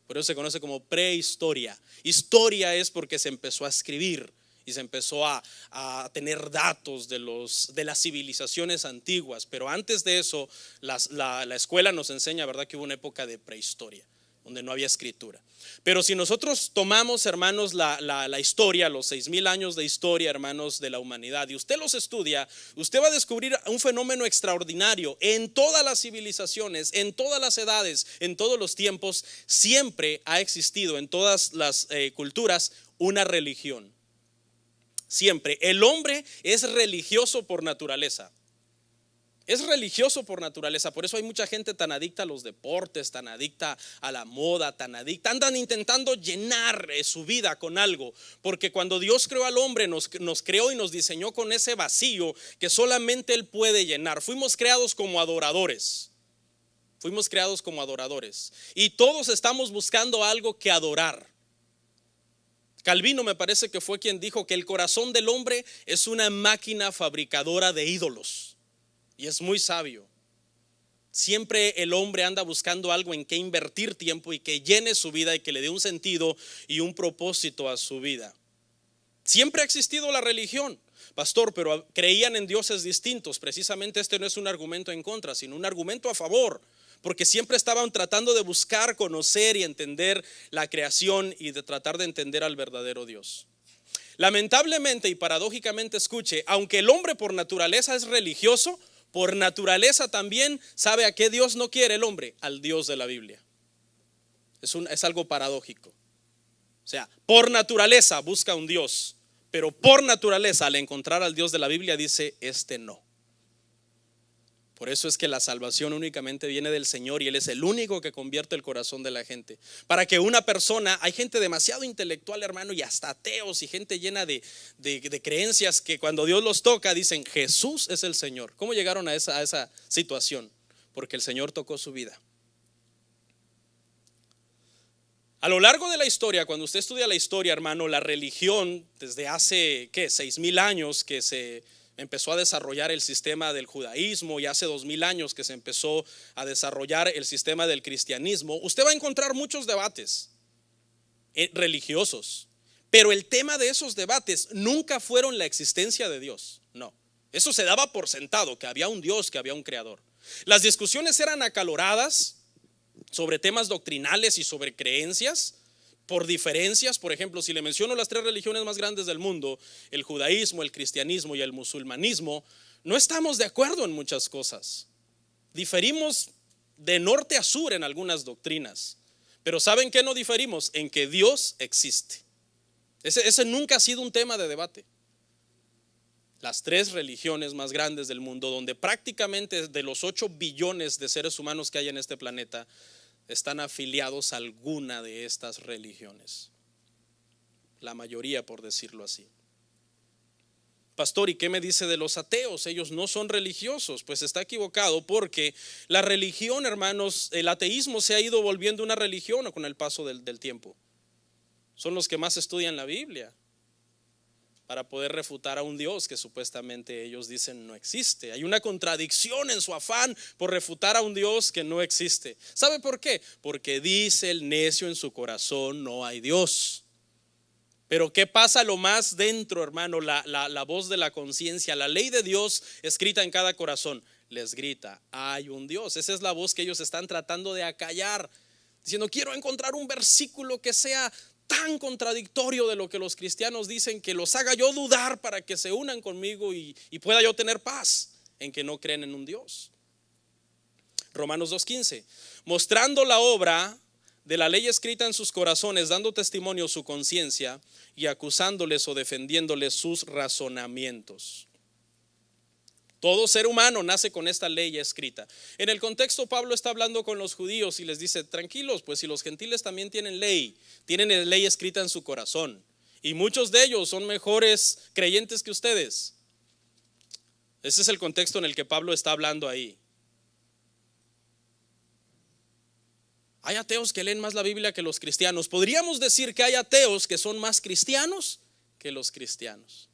Por eso se conoce como prehistoria. Historia es porque se empezó a escribir y se empezó a tener datos de las civilizaciones antiguas. Pero antes de eso, la escuela nos enseña, ¿verdad?, que hubo una época de prehistoria, donde no había escritura. Pero si nosotros tomamos, hermanos, la historia, los 6,000 años de historia, hermanos, de la humanidad, y usted los estudia, usted va a descubrir un fenómeno extraordinario. En todas las civilizaciones, en todas las edades, en todos los tiempos, siempre ha existido en todas las culturas una religión. Siempre. El hombre es religioso por naturaleza. Es religioso por naturaleza. Por eso hay mucha gente tan adicta a los deportes, tan adicta a la moda, tan adicta. Andan intentando llenar su vida con algo. Porque cuando Dios creó al hombre, nos creó y nos diseñó con ese vacío que solamente Él puede llenar. Fuimos creados como adoradores. Y todos estamos buscando algo que adorar. Calvino me parece que fue quien dijo que el corazón del hombre es una máquina fabricadora de ídolos. Y es muy sabio. Siempre el hombre anda buscando algo en que invertir tiempo y que llene su vida y que le dé un sentido y un propósito a su vida. Siempre ha existido la religión, pastor, pero creían en dioses distintos. Precisamente este no es un argumento en contra, sino un argumento a favor. Porque siempre estaban tratando de buscar, conocer y entender la creación y de tratar de entender al verdadero Dios. Lamentablemente y paradójicamente, escuche, aunque el hombre por naturaleza es religioso, por naturaleza también sabe a qué Dios no quiere el hombre: al Dios de la Biblia. Es algo paradójico. O sea, por naturaleza busca un Dios, pero por naturaleza al encontrar al Dios de la Biblia dice: este no. Por eso es que la salvación únicamente viene del Señor, y Él es el único que convierte el corazón de la gente. Para que una persona, hay gente demasiado intelectual, hermano, y hasta ateos y gente llena de creencias que cuando Dios los toca dicen: Jesús es el Señor. ¿Cómo llegaron a esa situación? Porque el Señor tocó su vida. A lo largo de la historia, cuando usted estudia la historia, hermano, la religión desde hace 6,000 años que se empezó a desarrollar el sistema del judaísmo, y hace 2,000 años que se empezó a desarrollar el sistema del cristianismo, usted va a encontrar muchos debates religiosos, pero el tema de esos debates nunca fueron la existencia de Dios. No, eso se daba por sentado, que había un Dios, que había un creador. Las discusiones eran acaloradas sobre temas doctrinales y sobre creencias, por diferencias. Por ejemplo, si le menciono las 3 religiones más grandes del mundo, el judaísmo, el cristianismo y el musulmanismo, no estamos de acuerdo en muchas cosas. Diferimos de norte a sur en algunas doctrinas, pero ¿saben qué no diferimos? En que Dios existe. Ese nunca ha sido un tema de debate. Las 3 religiones más grandes del mundo, donde prácticamente de los 8 billones de seres humanos que hay en este planeta, están afiliados a alguna de estas religiones. La mayoría, por decirlo así. Pastor, ¿y qué me dice de los ateos? Ellos no son religiosos. Pues está equivocado, porque la religión, hermanos, el ateísmo se ha ido volviendo una religión con el paso del tiempo. Son los que más estudian la Biblia. para poder refutar a un Dios que supuestamente ellos dicen no existe. Hay una contradicción en su afán por refutar a un Dios que no existe. ¿Sabe por qué? Porque dice el necio en su corazón, no hay Dios. Pero ¿qué pasa lo más dentro, hermano? La voz de la conciencia, la ley de Dios escrita en cada corazón, les grita, hay un Dios. Esa es la voz que ellos están tratando de acallar, diciendo, quiero encontrar un versículo que sea tan contradictorio de lo que los cristianos dicen, que los haga yo dudar para que se unan conmigo y pueda yo tener paz en que no creen en un Dios. Romanos 2:15, mostrando la obra de la ley escrita en sus corazones, dando testimonio su conciencia y acusándoles o defendiéndoles sus razonamientos. Todo ser humano nace con esta ley escrita. En el contexto, Pablo está hablando con los judíos y les dice, tranquilos, pues si los gentiles también tienen ley escrita en su corazón, y muchos de ellos son mejores creyentes que ustedes. Ese es el contexto en el que Pablo está hablando ahí. Hay ateos que leen más la Biblia que los cristianos. Podríamos decir que hay ateos que son más cristianos que los cristianos.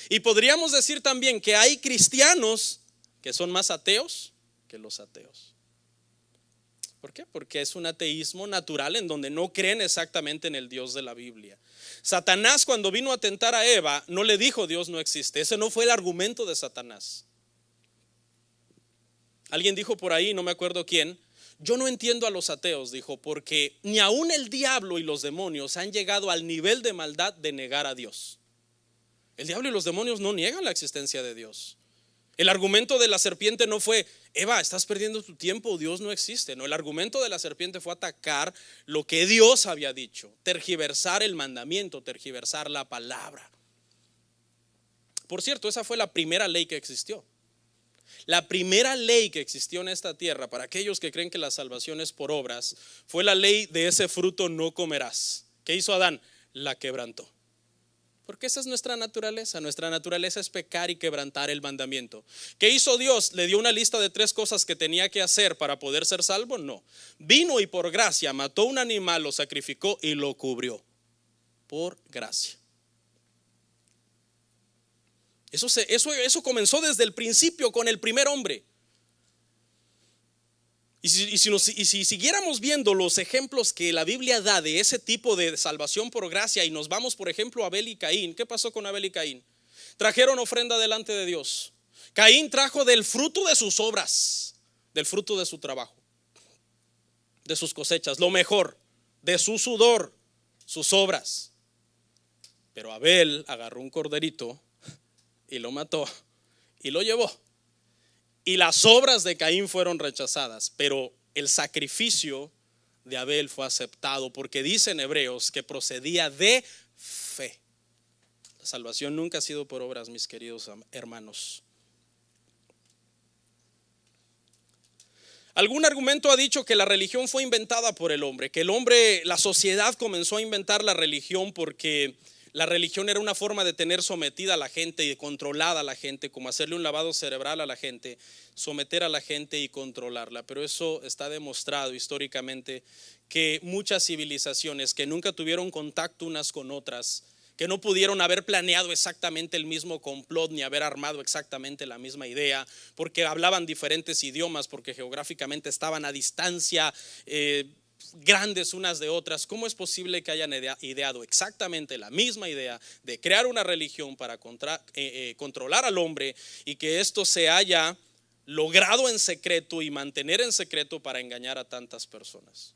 Y podríamos decir también que hay cristianos que son más ateos que los ateos. ¿Por qué? Porque es un ateísmo natural en donde no creen exactamente en el Dios de la Biblia. Satanás, cuando vino a tentar a Eva, no le dijo Dios no existe. Ese no fue el argumento de Satanás. Alguien dijo por ahí, no me acuerdo quién, yo no entiendo a los ateos, dijo, porque ni aún el diablo y los demonios han llegado al nivel de maldad de negar a Dios. El diablo y los demonios no niegan la existencia de Dios. El argumento de la serpiente no fue, Eva, estás perdiendo tu tiempo, Dios no existe. No, el argumento de la serpiente fue atacar lo que Dios había dicho, tergiversar el mandamiento, tergiversar la palabra. Por cierto, esa fue la primera ley que existió. La primera ley que existió en esta tierra, para aquellos que creen que la salvación es por obras, fue la ley de ese fruto no comerás. ¿Qué hizo Adán? La quebrantó. Porque esa es nuestra naturaleza. Nuestra naturaleza es pecar y quebrantar el mandamiento. ¿Qué hizo Dios? ¿Le dio una lista de 3 cosas que tenía que hacer para poder ser salvo? No. Vino y por gracia mató un animal, lo sacrificó y lo cubrió. Por gracia. Eso comenzó desde el principio con el primer hombre. Y si siguiéramos viendo los ejemplos que la Biblia da de ese tipo de salvación por gracia, y nos vamos por ejemplo a Abel y Caín. ¿Qué pasó con Abel y Caín? Trajeron ofrenda delante de Dios. Caín trajo del fruto de sus obras, del fruto de su trabajo, de sus cosechas, lo mejor, de su sudor, sus obras. Pero Abel agarró un corderito y lo mató y lo llevó. Y las obras de Caín fueron rechazadas, pero el sacrificio de Abel fue aceptado, porque dice en Hebreos que procedía de fe. La salvación nunca ha sido por obras, mis queridos hermanos. Algún argumento ha dicho que la religión fue inventada por el hombre, que la sociedad comenzó a inventar la religión porque la religión era una forma de tener sometida a la gente y controlada a la gente, como hacerle un lavado cerebral a la gente, someter a la gente y controlarla. Pero eso está demostrado históricamente, que muchas civilizaciones que nunca tuvieron contacto unas con otras, que no pudieron haber planeado exactamente el mismo complot ni haber armado exactamente la misma idea, porque hablaban diferentes idiomas, porque geográficamente estaban a distancia grandes unas de otras. ¿Cómo es posible que hayan ideado exactamente la misma idea de crear una religión para controlar al hombre, y que esto se haya logrado en secreto y mantener en secreto para engañar a tantas personas?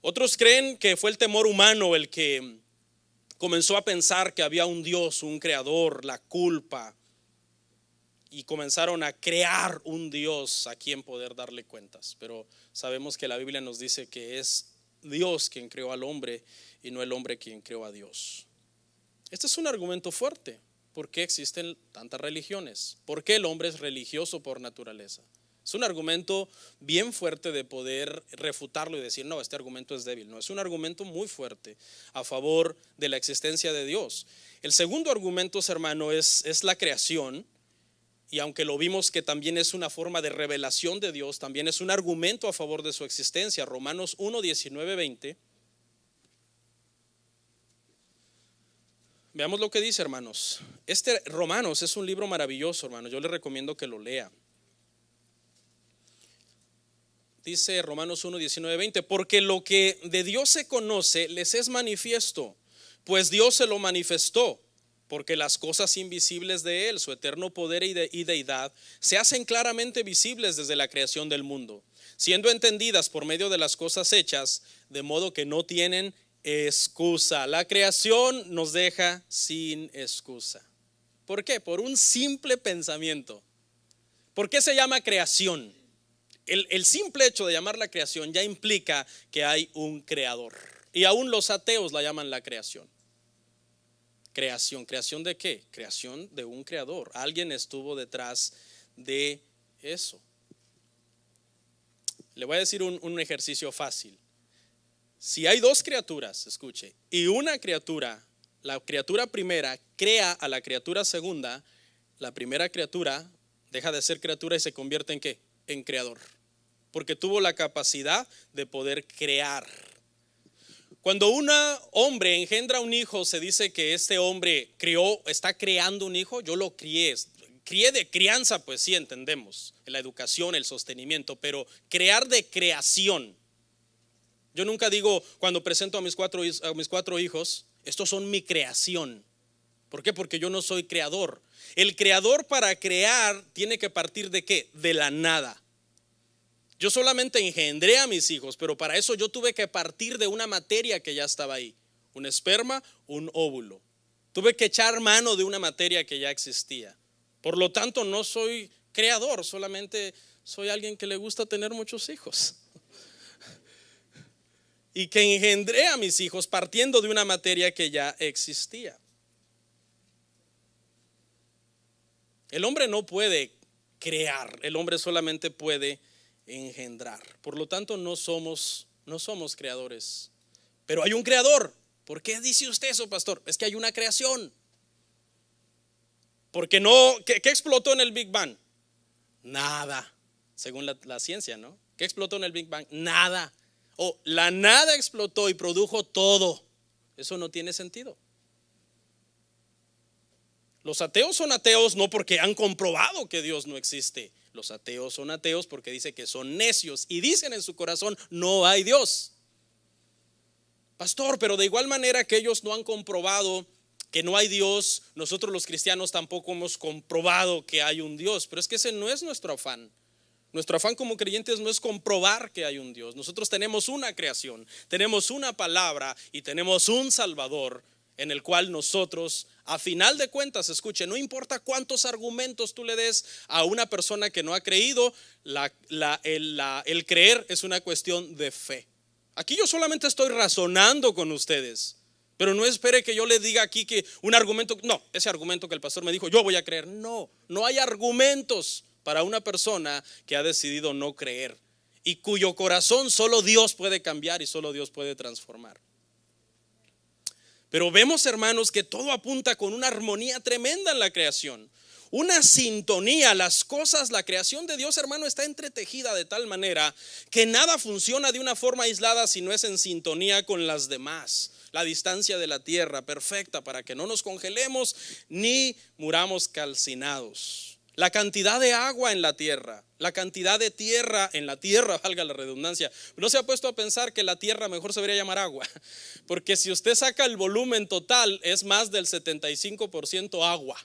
Otros creen que fue el temor humano el que comenzó a pensar que había un Dios, un creador, la culpa, y comenzaron a crear un Dios a quien poder darle cuentas. Pero sabemos que la Biblia nos dice que es Dios quien creó al hombre y no el hombre quien creó a Dios. Este es un argumento fuerte. ¿Por qué existen tantas religiones? ¿Por qué el hombre es religioso por naturaleza? Es un argumento bien fuerte de poder refutarlo y decir, no, este argumento es débil. No, es un argumento muy fuerte a favor de la existencia de Dios. El segundo argumento, hermano, es la creación. Y aunque lo vimos que también es una forma de revelación de Dios, también es un argumento a favor de su existencia. Romanos 1, 19, 20. Veamos lo que dice, hermanos. Este Romanos es un libro maravilloso, hermanos. Yo les recomiendo que lo lea. Dice Romanos 1, 19, 20, porque lo que de Dios se conoce les es manifiesto, pues Dios se lo manifestó, porque las cosas invisibles de Él, su eterno poder y deidad, se hacen claramente visibles desde la creación del mundo, siendo entendidas por medio de las cosas hechas, de modo que no tienen excusa. La creación nos deja sin excusa. ¿Por qué? Por un simple pensamiento. ¿Por qué se llama creación? El simple hecho de llamarla creación ya implica que hay un creador. Y aún los ateos la llaman la creación. Creación, ¿creación de qué? Creación de un creador. Alguien estuvo detrás de eso. Le voy a decir un ejercicio fácil. Si hay dos criaturas, escuche, y una criatura, la criatura primera crea a la criatura segunda, la primera criatura deja de ser criatura y se convierte en ¿qué? En creador. Porque tuvo la capacidad de poder crear. Cuando un hombre engendra un hijo, se dice que este hombre está creando un hijo. Yo lo crié de crianza, pues sí entendemos, la educación, el sostenimiento, pero crear de creación. Yo nunca digo cuando presento a mis cuatro hijos, estos son mi creación. ¿Por qué? Porque yo no soy creador. El creador para crear tiene que partir ¿de qué? De la nada. Yo solamente engendré a mis hijos, pero para eso yo tuve que partir de una materia que ya estaba ahí. Un esperma, un óvulo. Tuve que echar mano de una materia que ya existía. Por lo tanto, no soy creador, solamente soy alguien que le gusta tener muchos hijos. Y que engendré a mis hijos partiendo de una materia que ya existía. El hombre no puede crear, el hombre solamente puede engendrar. Por lo tanto, no somos creadores. Pero hay un creador. ¿Por qué dice usted eso, pastor? Es que hay una creación. Porque no, ¿qué explotó en el Big Bang? Nada, según la ciencia, ¿no? ¿Qué explotó en el Big Bang? Nada. La nada explotó y produjo todo. Eso no tiene sentido. Los ateos son ateos no porque han comprobado que Dios no existe. Los ateos son ateos porque dice que son necios y dicen en su corazón no hay Dios. Pastor, pero de igual manera que ellos no han comprobado que no hay Dios, nosotros los cristianos tampoco hemos comprobado que hay un Dios. Pero es que ese no es nuestro afán. Nuestro afán como creyentes no es comprobar que hay un Dios. Nosotros tenemos una creación, tenemos una palabra y tenemos un Salvador en el cual nosotros, a final de cuentas, escuche, no importa cuántos argumentos tú le des a una persona que no ha creído, el creer es una cuestión de fe. Aquí yo solamente estoy razonando con ustedes, pero no espere que yo le diga aquí que un argumento, no, ese argumento que el pastor me dijo, yo voy a creer. No hay argumentos para una persona que ha decidido no creer y cuyo corazón solo Dios puede cambiar y solo Dios puede transformar. Pero vemos, hermanos, que todo apunta con una armonía tremenda en la creación. Una sintonía, las cosas, la creación de Dios, hermano, está entretejida de tal manera que nada funciona de una forma aislada si no es en sintonía con las demás. La distancia de la tierra perfecta para que no nos congelemos ni muramos calcinados. La cantidad de agua en la tierra, la cantidad de tierra en la tierra, valga la redundancia. ¿No se ha puesto a pensar que la tierra mejor se debería llamar agua? Porque si usted saca el volumen total es más del 75% agua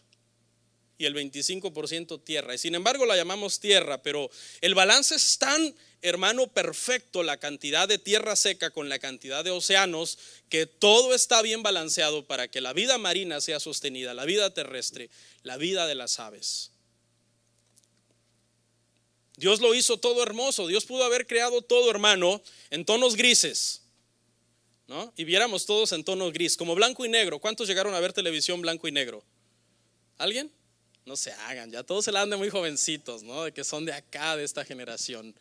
y el 25% tierra. Y sin embargo la llamamos tierra, pero el balance es tan, hermano, perfecto, la cantidad de tierra seca con la cantidad de océanos, que todo está bien balanceado para que la vida marina sea sostenida, la vida terrestre, la vida de las aves. Dios lo hizo todo hermoso. Dios pudo haber creado todo, hermano, en tonos grises, ¿no? Y viéramos todos en tono gris, como blanco y negro. ¿Cuántos llegaron a ver televisión blanco y negro? ¿Alguien? No se hagan, ya todos se la dan de muy jovencitos, ¿no? De que son de acá, de esta generación.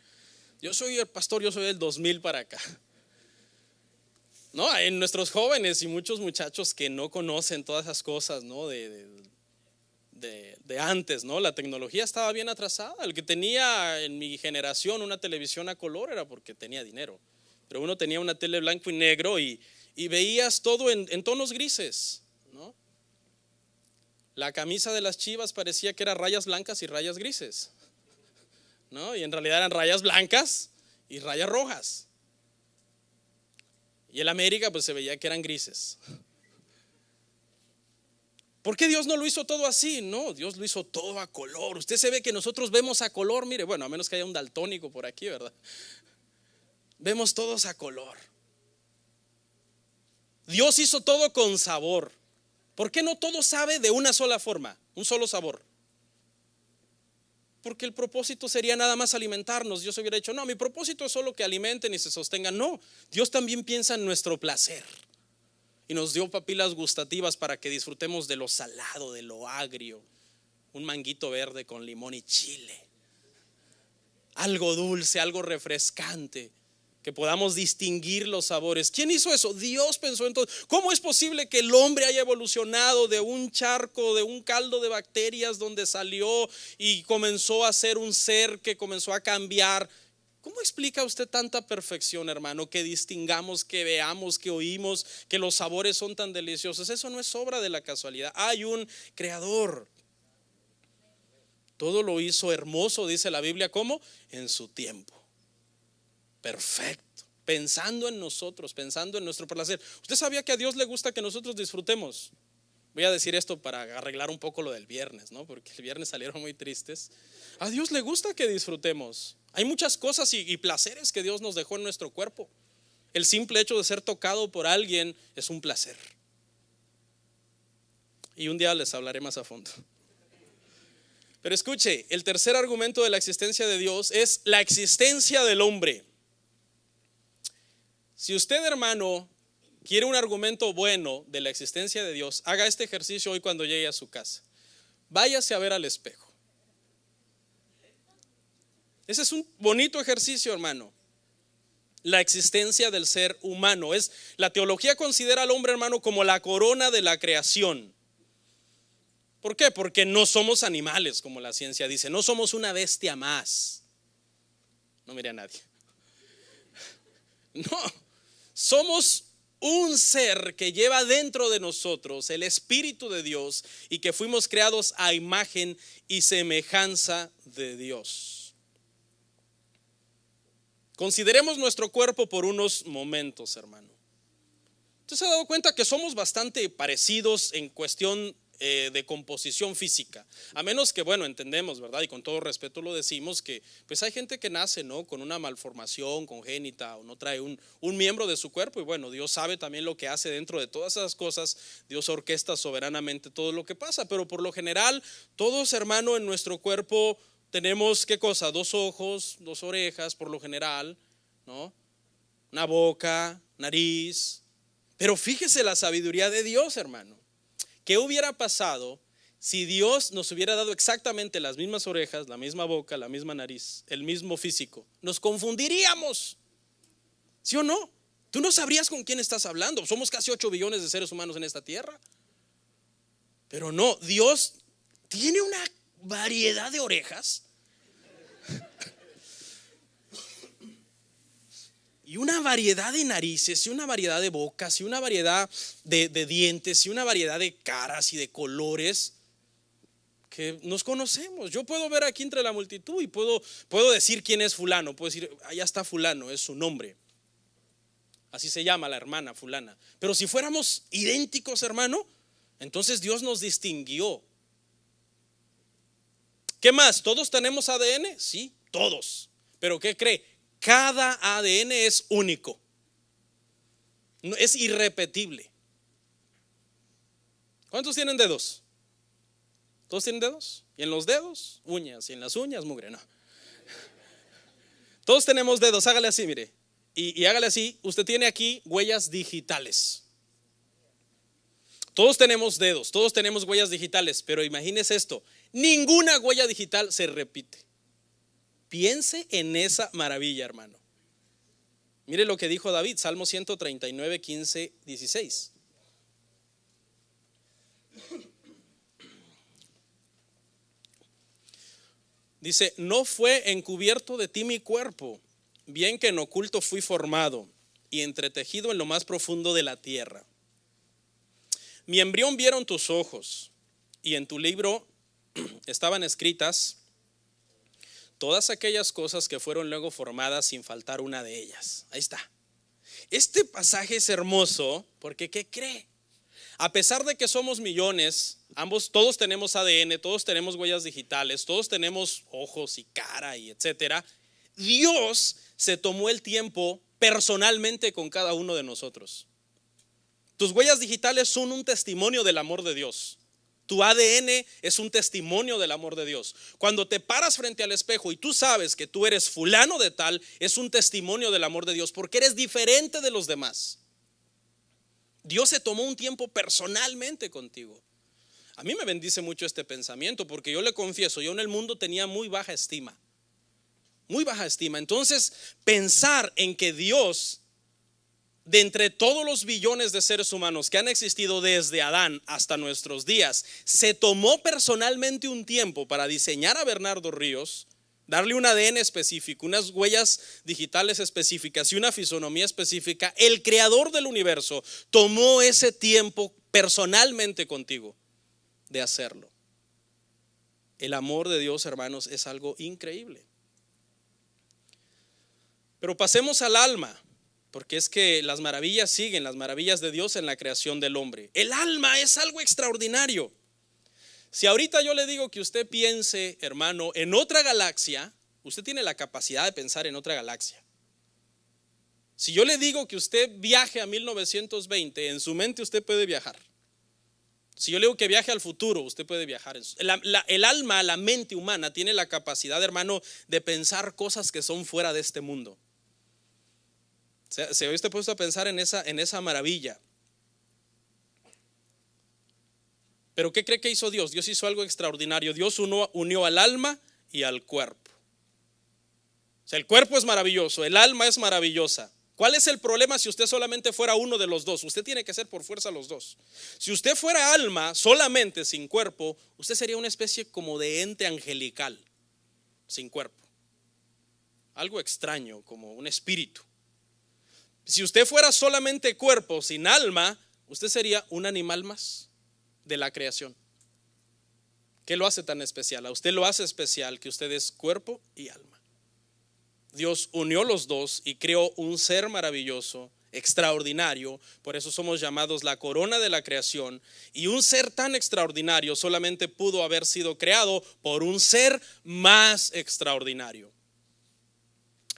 Yo soy el pastor, yo soy del 2000 para acá. No, en nuestros jóvenes y muchos muchachos que no conocen todas esas cosas, ¿no? De antes, ¿no? La tecnología estaba bien atrasada. El que tenía en mi generación una televisión a color era porque tenía dinero, pero uno tenía una tele blanco y negro y veías todo en tonos grises, ¿no? La camisa de las Chivas parecía que era rayas blancas y rayas grises, ¿no? Y en realidad eran rayas blancas y rayas rojas. Y el América pues se veía que eran grises. ¿Por qué Dios no lo hizo todo así? No, Dios lo hizo todo a color. Usted se ve que nosotros vemos a color, mire, bueno, a menos que haya un daltónico por aquí, ¿verdad? Vemos todos a color. Dios hizo todo con sabor. ¿Por qué no todo sabe de una sola forma, un solo sabor? Porque el propósito sería nada más alimentarnos. Dios hubiera dicho, no, mi propósito es solo que alimenten y se sostengan. No, Dios también piensa en nuestro placer. Y nos dio papilas gustativas para que disfrutemos de lo salado, de lo agrio. Un manguito verde con limón y chile. Algo dulce, algo refrescante. Que podamos distinguir los sabores. ¿Quién hizo eso? Dios pensó en todo. ¿Cómo es posible que el hombre haya evolucionado de un charco, de un caldo de bacterias donde salió y comenzó a ser un ser que comenzó a cambiar? ¿Cómo explica usted tanta perfección, hermano? Que distingamos, que veamos, que oímos, que los sabores son tan deliciosos. Eso no es obra de la casualidad. Hay un creador. Todo lo hizo hermoso, dice la Biblia, ¿cómo? En su tiempo. Perfecto. Pensando en nosotros, pensando en nuestro placer. ¿Usted sabía que a Dios le gusta que nosotros disfrutemos? Voy a decir esto para arreglar un poco lo del viernes, ¿no? Porque el viernes salieron muy tristes. A Dios le gusta que disfrutemos. Hay muchas cosas y placeres que Dios nos dejó en nuestro cuerpo. El simple hecho de ser tocado por alguien es un placer. Y un día les hablaré más a fondo. Pero escuche, el tercer argumento de la existencia de Dios es la existencia del hombre. Si usted, hermano, quiere un argumento bueno de la existencia de Dios, haga este ejercicio hoy cuando llegue a su casa. Váyase a ver al espejo. Ese es un bonito ejercicio, hermano. La existencia del ser humano. La teología considera al hombre, hermano, como la corona de la creación. ¿Por qué? Porque no somos animales, como la ciencia dice. No somos una bestia más. No mire a nadie. No, somos un ser que lleva dentro de nosotros el Espíritu de Dios y que fuimos creados a imagen y semejanza de Dios. Consideremos nuestro cuerpo por unos momentos, hermano. ¿Usted se ha dado cuenta que somos bastante parecidos en cuestión de composición física? A menos que, bueno, entendemos, ¿verdad? Y con todo respeto lo decimos, que pues hay gente que nace, ¿no?, con una malformación congénita o no trae un miembro de su cuerpo. Y bueno, Dios sabe también lo que hace dentro de todas esas cosas. Dios orquesta soberanamente todo lo que pasa. Pero por lo general, todos, hermano, en nuestro cuerpo tenemos, ¿qué cosa? 2 ojos, 2 orejas, por lo general, ¿no? Una boca, nariz. Pero fíjese la sabiduría de Dios, hermano. ¿Qué hubiera pasado si Dios nos hubiera dado exactamente las mismas orejas, la misma boca, la misma nariz, el mismo físico? Nos confundiríamos, ¿sí o no? Tú no sabrías con quién estás hablando. Somos casi 8 billones de seres humanos en esta tierra. Pero no, Dios tiene una variedad de orejas y una variedad de narices y una variedad de bocas y una variedad de dientes y una variedad de caras y de colores que nos conocemos. Yo puedo ver aquí entre la multitud y puedo decir quién es fulano. Puedo decir, allá está fulano, es su nombre. Así se llama la hermana fulana. Pero si fuéramos idénticos, hermano, entonces Dios nos distinguió. ¿Qué más? ¿Todos tenemos ADN? Sí, todos. ¿Pero qué cree? Cada ADN es único. Es irrepetible. ¿Cuántos tienen dedos? ¿Todos tienen dedos? Y en los dedos, uñas. Y en las uñas, mugre. No. Todos tenemos dedos. Hágale así, mire. Y hágale así. Usted tiene aquí huellas digitales. Todos tenemos dedos, todos tenemos huellas digitales. Pero imagínese esto: ninguna huella digital se repite. Piense en esa maravilla, hermano. Mire lo que dijo David, Salmo 139, 15, 16. Dice: no fue encubierto de ti mi cuerpo, bien que en oculto fui formado y entretejido en lo más profundo de la tierra. Mi embrión vieron tus ojos, y en tu libro estaban escritas todas aquellas cosas que fueron luego formadas sin faltar una de ellas. Ahí está. Este pasaje es hermoso porque ¿qué cree? A pesar de que somos millones, todos tenemos ADN, todos tenemos huellas digitales, todos tenemos ojos y cara y etcétera. Dios se tomó el tiempo personalmente con cada uno de nosotros. Tus huellas digitales son un testimonio del amor de Dios. Tu ADN es un testimonio del amor de Dios. Cuando te paras frente al espejo y tú sabes que tú eres fulano de tal, es un testimonio del amor de Dios porque eres diferente de los demás. Dios se tomó un tiempo personalmente contigo. A mí me bendice mucho este pensamiento porque yo le confieso, yo en el mundo tenía muy baja estima. Muy baja estima. Entonces, pensar en que Dios, de entre todos los billones de seres humanos que han existido desde Adán hasta nuestros días, se tomó personalmente un tiempo para diseñar a Bernardo Ríos, darle un ADN específico, unas huellas digitales específicas y una fisonomía específica. El creador del universo tomó ese tiempo personalmente contigo de hacerlo. El amor de Dios, hermanos, es algo increíble. Pero pasemos al alma, porque es que las maravillas siguen, las maravillas de Dios en la creación del hombre. El alma es algo extraordinario. Si ahorita yo le digo que usted piense, hermano, en otra galaxia, usted tiene la capacidad de pensar en otra galaxia. Si yo le digo que usted viaje a 1920, en su mente usted puede viajar. Si yo le digo que viaje al futuro, usted puede viajar. El alma, la mente humana tiene la capacidad, hermano, de pensar cosas que son fuera de este mundo. ¿Se ha usted puesto a pensar en esa maravilla? Pero ¿qué cree que hizo Dios? Dios hizo algo extraordinario. Dios unió al alma y al cuerpo. O sea, el cuerpo es maravilloso, el alma es maravillosa. ¿Cuál es el problema si usted solamente fuera uno de los dos? Usted tiene que ser por fuerza los dos. Si usted fuera alma solamente sin cuerpo, usted sería una especie como de ente angelical sin cuerpo. Algo extraño, como un espíritu. Si usted fuera solamente cuerpo sin alma, usted sería un animal más de la creación. ¿Qué lo hace tan especial? A usted lo hace especial que usted es cuerpo y alma. Dios unió los dos y creó un ser maravilloso, extraordinario. Por eso somos llamados la corona de la creación. Y un ser tan extraordinario solamente pudo haber sido creado por un ser más extraordinario.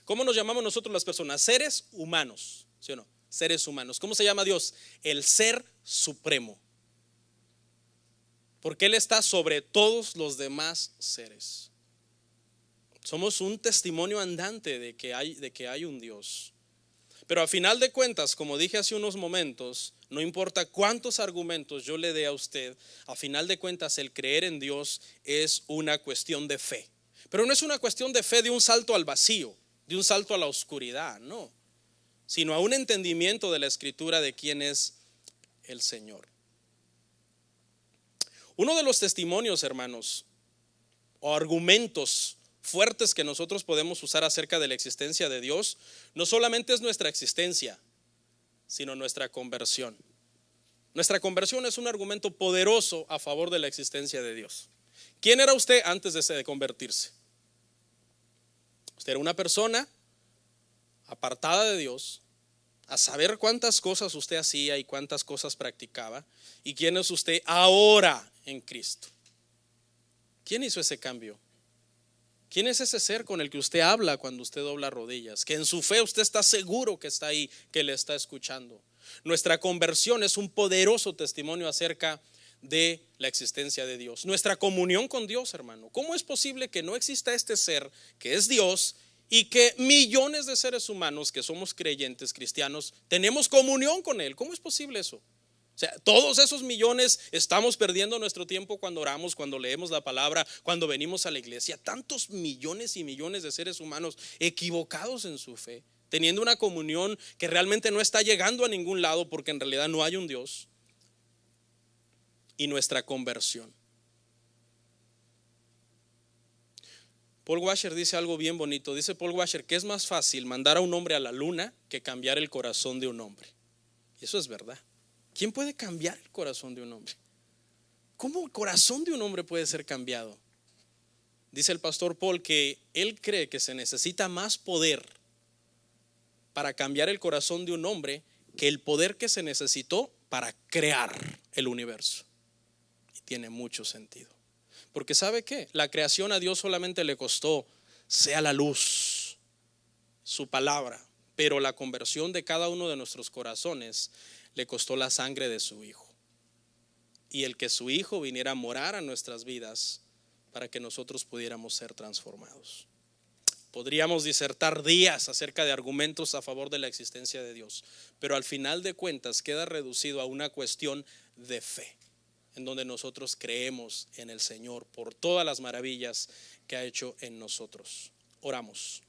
¿Cómo nos llamamos nosotros las personas? Seres humanos, ¿sí o no? Seres humanos. ¿Cómo se llama Dios? El ser supremo. Porque Él está sobre todos los demás seres. Somos un testimonio andante de que hay un Dios. Pero a final de cuentas, como dije hace unos momentos, no importa cuántos argumentos yo le dé a usted, a final de cuentas el creer en Dios es una cuestión de fe. Pero no es una cuestión de fe de un salto al vacío, de un salto a la oscuridad, no, sino a un entendimiento de la Escritura de quién es el Señor. Uno de los testimonios, hermanos, o argumentos fuertes que nosotros podemos usar acerca de la existencia de Dios, no solamente es nuestra existencia, sino nuestra conversión. Nuestra conversión es un argumento poderoso a favor de la existencia de Dios. ¿Quién era usted antes de convertirse? Usted era una persona apartada de Dios, a saber cuántas cosas usted hacía y cuántas cosas practicaba. ¿Y quién es usted ahora en Cristo? ¿Quién hizo ese cambio? ¿Quién es ese ser con el que usted habla cuando usted dobla rodillas? Que en su fe usted está seguro que está ahí, que le está escuchando. Nuestra conversión es un poderoso testimonio acerca de la existencia de Dios. Nuestra comunión con Dios, hermano. ¿Cómo es posible que no exista este ser que es Dios y que millones de seres humanos que somos creyentes cristianos tenemos comunión con Él? ¿Cómo es posible eso? O sea, todos esos millones estamos perdiendo nuestro tiempo cuando oramos, cuando leemos la palabra, cuando venimos a la iglesia. Tantos millones y millones de seres humanos equivocados en su fe, teniendo una comunión que realmente no está llegando a ningún lado porque en realidad no hay un Dios. Y nuestra conversión. Paul Washer dice algo bien bonito. Dice Paul Washer que es más fácil mandar a un hombre a la luna que cambiar el corazón de un hombre. Y eso es verdad. ¿Quién puede cambiar el corazón de un hombre? ¿Cómo el corazón de un hombre puede ser cambiado? Dice el pastor Paul que él cree que se necesita más poder para cambiar el corazón de un hombre que el poder que se necesitó para crear el universo. Y tiene mucho sentido. Porque ¿sabe qué? La creación a Dios solamente le costó, sea la luz, su palabra, pero la conversión de cada uno de nuestros corazones le costó la sangre de su Hijo. Y el que su Hijo viniera a morar a nuestras vidas para que nosotros pudiéramos ser transformados. Podríamos disertar días acerca de argumentos a favor de la existencia de Dios, pero al final de cuentas queda reducido a una cuestión de fe, en donde nosotros creemos en el Señor por todas las maravillas que ha hecho en nosotros. Oramos.